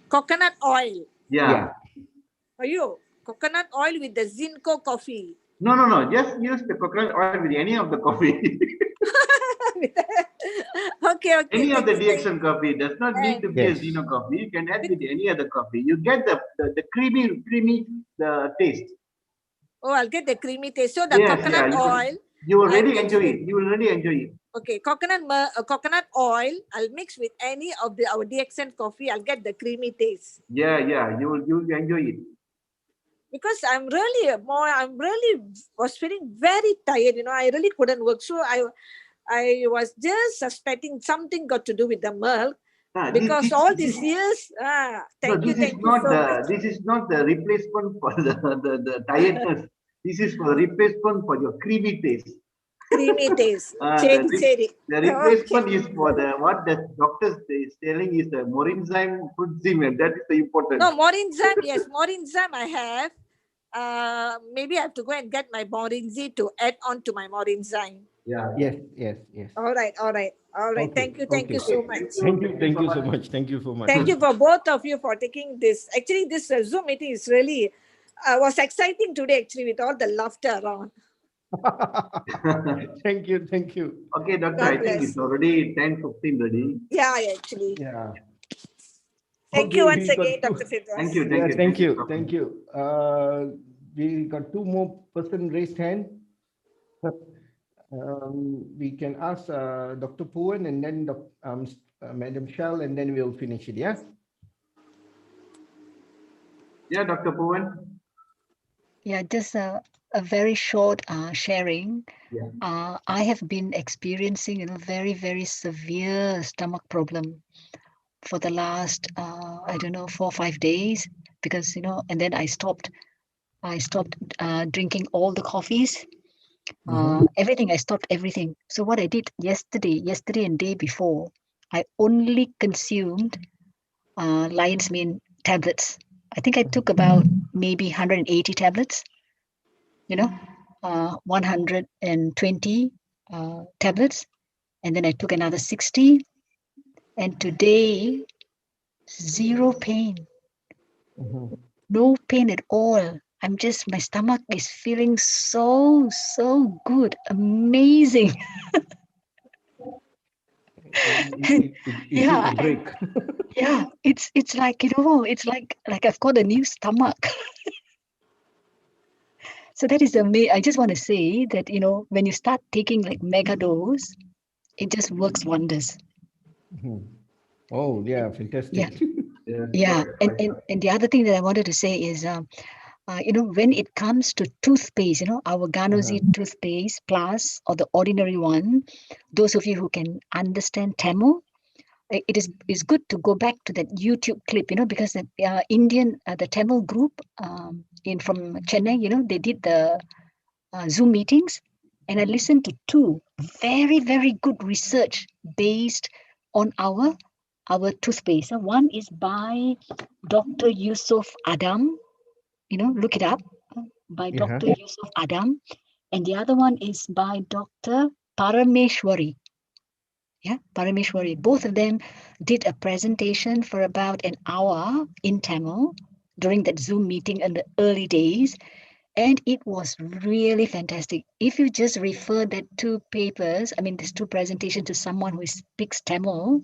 coconut oil. Yeah. Yeah. Coconut oil with the Zinco coffee. No. Just use the coconut oil with any of the coffee. Okay. Any of Thank the you. DXN coffee does not need to be a Yes. Zeno coffee. You can add with any other coffee. You get the creamy the taste. Oh, I'll get the creamy taste. So the Yes, coconut yeah. oil, You will I'll really mix enjoy with. it. You will really enjoy it. Okay, coconut oil. I'll mix with any of our DXN coffee. I'll get the creamy taste. Yeah. You will enjoy it. Because I'm really was feeling very tired. I really couldn't work. So I was just suspecting something got to do with the milk. Ah, Because all these years, no, thank you so much. this is not the replacement for the tiredness. This is for the replacement for your creamy taste. Creamy taste. Uh, the, Cherry, re- cherry. the Okay. replacement is for what the doctor is telling is the morinzyme fruitzyme, and that is the important. No, morinzyme. Yes, morinzyme I have. Maybe I have to go and get my morinzy to add on to my morinzyme. Yeah. Yes. All right. Okay. Thank you Okay. so much. Thank you so much. Thank you so much. Thank you for both of you for taking this. Actually, this Zoom meeting is really was exciting today. Actually, with all the laughter around. Thank you. Okay, doctor. God I think bless. it's already 10:15 ready. Yeah, actually. Yeah. Thank Okay, you once we got again, two. Dr. Fidras. Thank you. Yeah, thank you. so much. Thank you. We got two more person raised hand. We can ask Dr. Puan and then Madam Shell, and then we'll finish it. Yeah. Yeah, Dr. Puan. Yeah, just a very short sharing. Yeah. I have been experiencing very, very severe stomach problem for the last, I don't know, 4 or 5 days, because, and then I stopped drinking all the coffees, everything. I stopped everything. So what I did yesterday and day before, I only consumed lion's mane tablets. I think I took about maybe 180 tablets, 120 tablets, and then I took another 60, and today, zero pain. No pain at all. My stomach is feeling so good, amazing. It Yeah, took a break. yeah, it's like, it's like I've got a new stomach. So that is amazing. I just want to say that, when you start taking like mega dose, it just works wonders. Oh yeah, fantastic. Yeah. And the other thing that I wanted to say is, when it comes to toothpaste, our Ganozi toothpaste plus or the ordinary one, those of you who can understand Tamil, it is good to go back to that YouTube clip, because the the Tamil group from Chennai, they did the Zoom meetings, and I listened to two very, very good research based on our toothpaste. One is by Dr. Yusuf Adam, look it up, by Yeah. Dr. Yusuf Adam, and the other one is by Dr. Parameshwari. Yeah, Parameshwari. Both of them did a presentation for about an hour in Tamil during that Zoom meeting in the early days, and it was really fantastic. If you just refer that two papers, these two presentations to someone who speaks Tamil,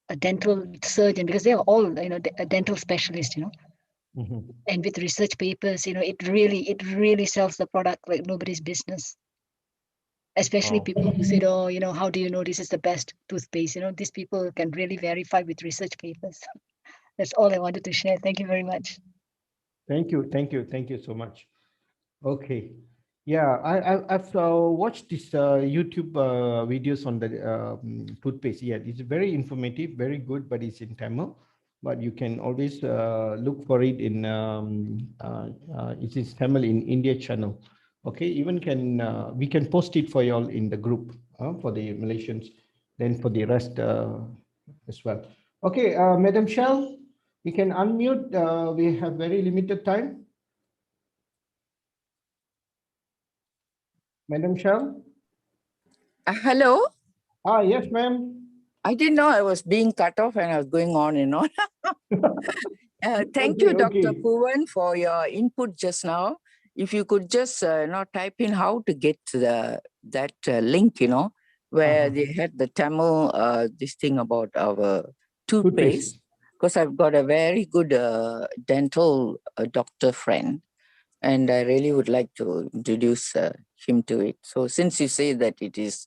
a dental surgeon, because they are all, a dental specialist, and with research papers, it really sells the product like nobody's business. Especially people who said, oh, how do you know this is the best toothpaste? These people can really verify with research papers. That's all I wanted to share. Thank you very much. Thank you so much. Okay. Yeah, I've watched this YouTube videos on the toothpaste. Yeah, it's very informative, very good, but it's in Tamil. But you can always look for it in it is Tamil in India channel. Okay, even we can post it for y'all in the group for the Malaysians, then for the rest as well. Okay, Madam Shell, you can unmute. We have very limited time. Madam Shell? Hello? Yes, ma'am. I didn't know I was being cut off and I was going on and on. Thank you, Okay, Dr. okay. Puvan, for your input just now. If you could just type in how to get to that link, where Uh-huh. they had the Tamil this thing about our toothpaste, Toothpaste. because I've got a very good dental doctor friend, and I really would like to introduce him to it. So since you say that it is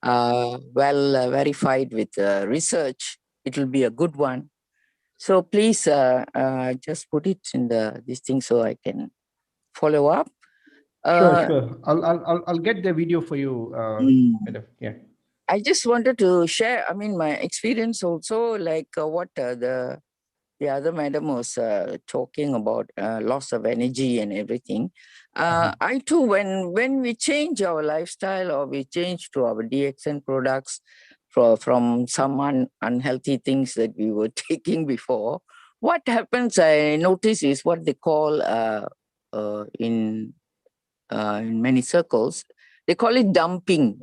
well verified with research, it will be a good one. So please just put it in this thing so I can follow up. Sure, Uh, sure. I'll get the video for you, mm, madam. Yeah. I just wanted to share, I mean, my experience also, like what the other madam was talking about loss of energy and everything. Uh-huh. I too, when we change our lifestyle or we change to our DXN products from some unhealthy things that we were taking before, what happens, I notice, is what they call in many circles, they call it dumping.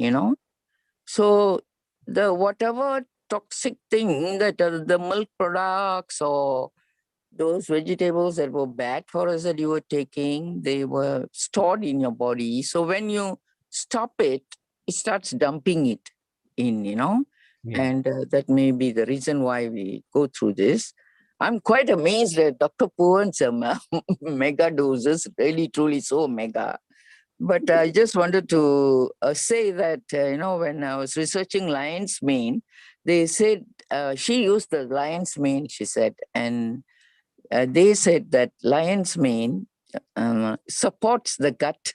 So the whatever toxic thing that the milk products or those vegetables that were bad for us that you were taking, they were stored in your body. So when you stop it, it starts dumping it in. Yeah. And that may be the reason why we go through this. I'm quite amazed at Dr. Puvan's mega doses, really, truly so mega. But I just wanted to say that, when I was researching lion's mane, they said she used the lion's mane, she said, and they said that lion's mane supports the gut,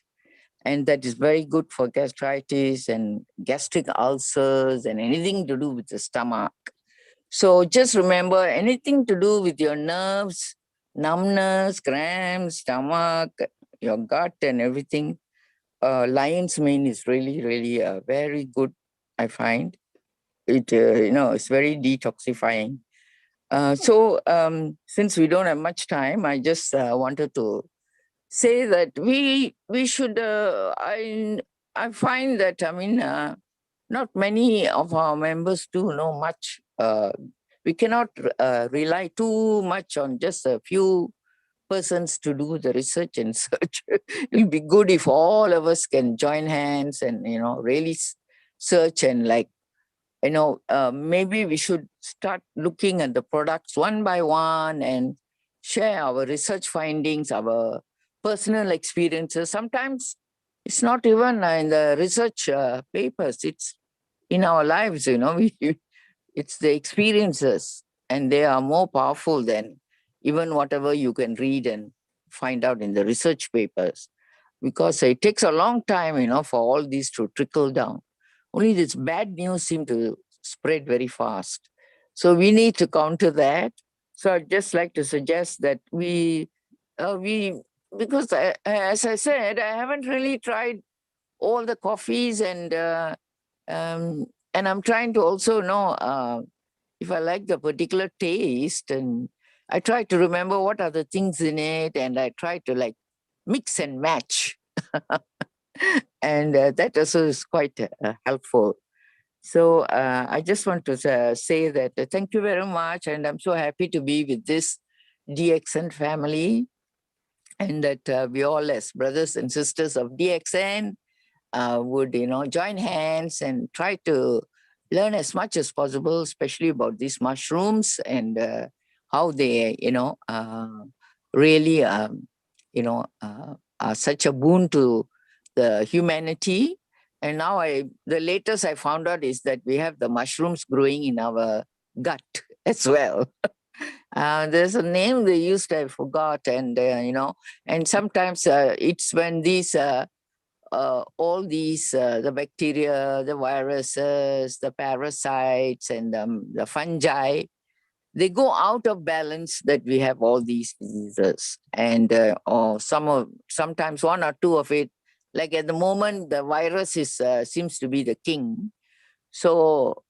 and that is very good for gastritis and gastric ulcers and anything to do with the stomach. So just remember, anything to do with your nerves, numbness, cramps, stomach, your gut, and everything, lion's mane is really, really very good, I find. It's very detoxifying. So since we don't have much time, I just wanted to say that we should. I find that, I mean, not many of our members do know much. We cannot rely too much on just a few persons to do the research and search. It'll be good if all of us can join hands and really search and maybe we should start looking at the products one by one and share our research findings, our personal experiences. Sometimes it's not even in the research papers, it's in our lives, it's the experiences, and they are more powerful than even whatever you can read and find out in the research papers, because it takes a long time, for all these to trickle down. Only this bad news seem to spread very fast. So we need to counter that. So I'd just like to suggest that we because as I said, I haven't really tried all the coffees, um, and I'm trying to also know if I like the particular taste, and I try to remember what are the things in it, and I try to mix and match, and that also is quite helpful. So I just want to say that thank you very much, and I'm so happy to be with this DXN family, and that we all as brothers and sisters of DXN would join hands and try to learn as much as possible, especially about these mushrooms and how they really are such a boon to the humanity. And now the latest I found out is that we have the mushrooms growing in our gut as well. There's a name they used, I forgot, and sometimes it's when these all these the bacteria, the viruses, the parasites, and the fungi, they go out of balance, that we have all these diseases. And or sometimes one or two of it, like at the moment the virus is seems to be the king. So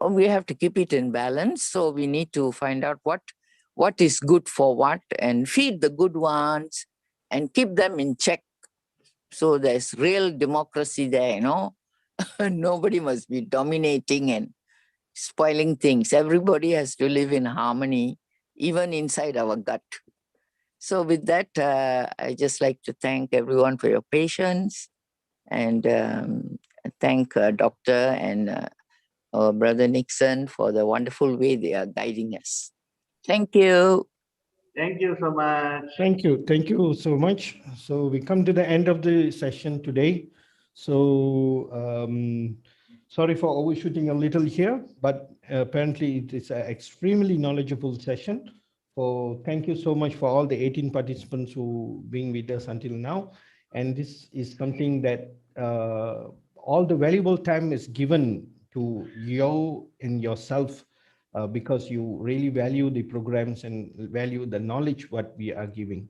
we have to keep it in balance. So we need to find out what is good for what, and feed the good ones and keep them in check. So there's real democracy there, Nobody must be dominating and spoiling things. Everybody has to live in harmony, even inside our gut. So with that, I just like to thank everyone for your patience, and thank Doctor and our brother Nixon for the wonderful way they are guiding us. Thank you. Thank you so much. Thank you. Thank you so much. So we come to the end of the session today. So sorry for overshooting a little here, but apparently it is an extremely knowledgeable session. So thank you so much for all the 18 participants who been with us until now. And this is something that all the valuable time is given to you and yourself, because you really value the programs and value the knowledge what we are giving.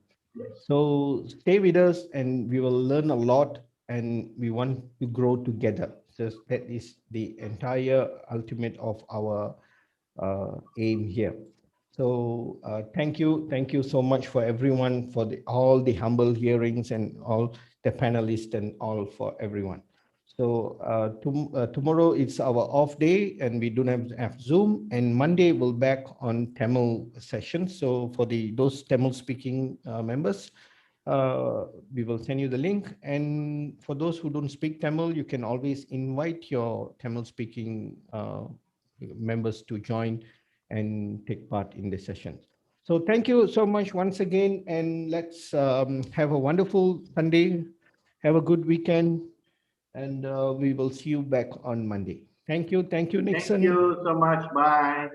So stay with us and we will learn a lot, and we want to grow together. So that is the entire ultimate of our aim here. So thank you so much for everyone, for all the humble hearings and all the panelists and all for everyone. So tomorrow it's our off day and we don't have Zoom, and Monday we'll back on Tamil session. So for those Tamil speaking members, we will send you the link. And for those who don't speak Tamil, you can always invite your Tamil speaking members to join and take part in the session. So thank you so much once again, and let's have a wonderful Sunday. Have a good weekend, and we will see you back on Monday. Thank you. Thank you, Nixon. Thank you so much. Bye.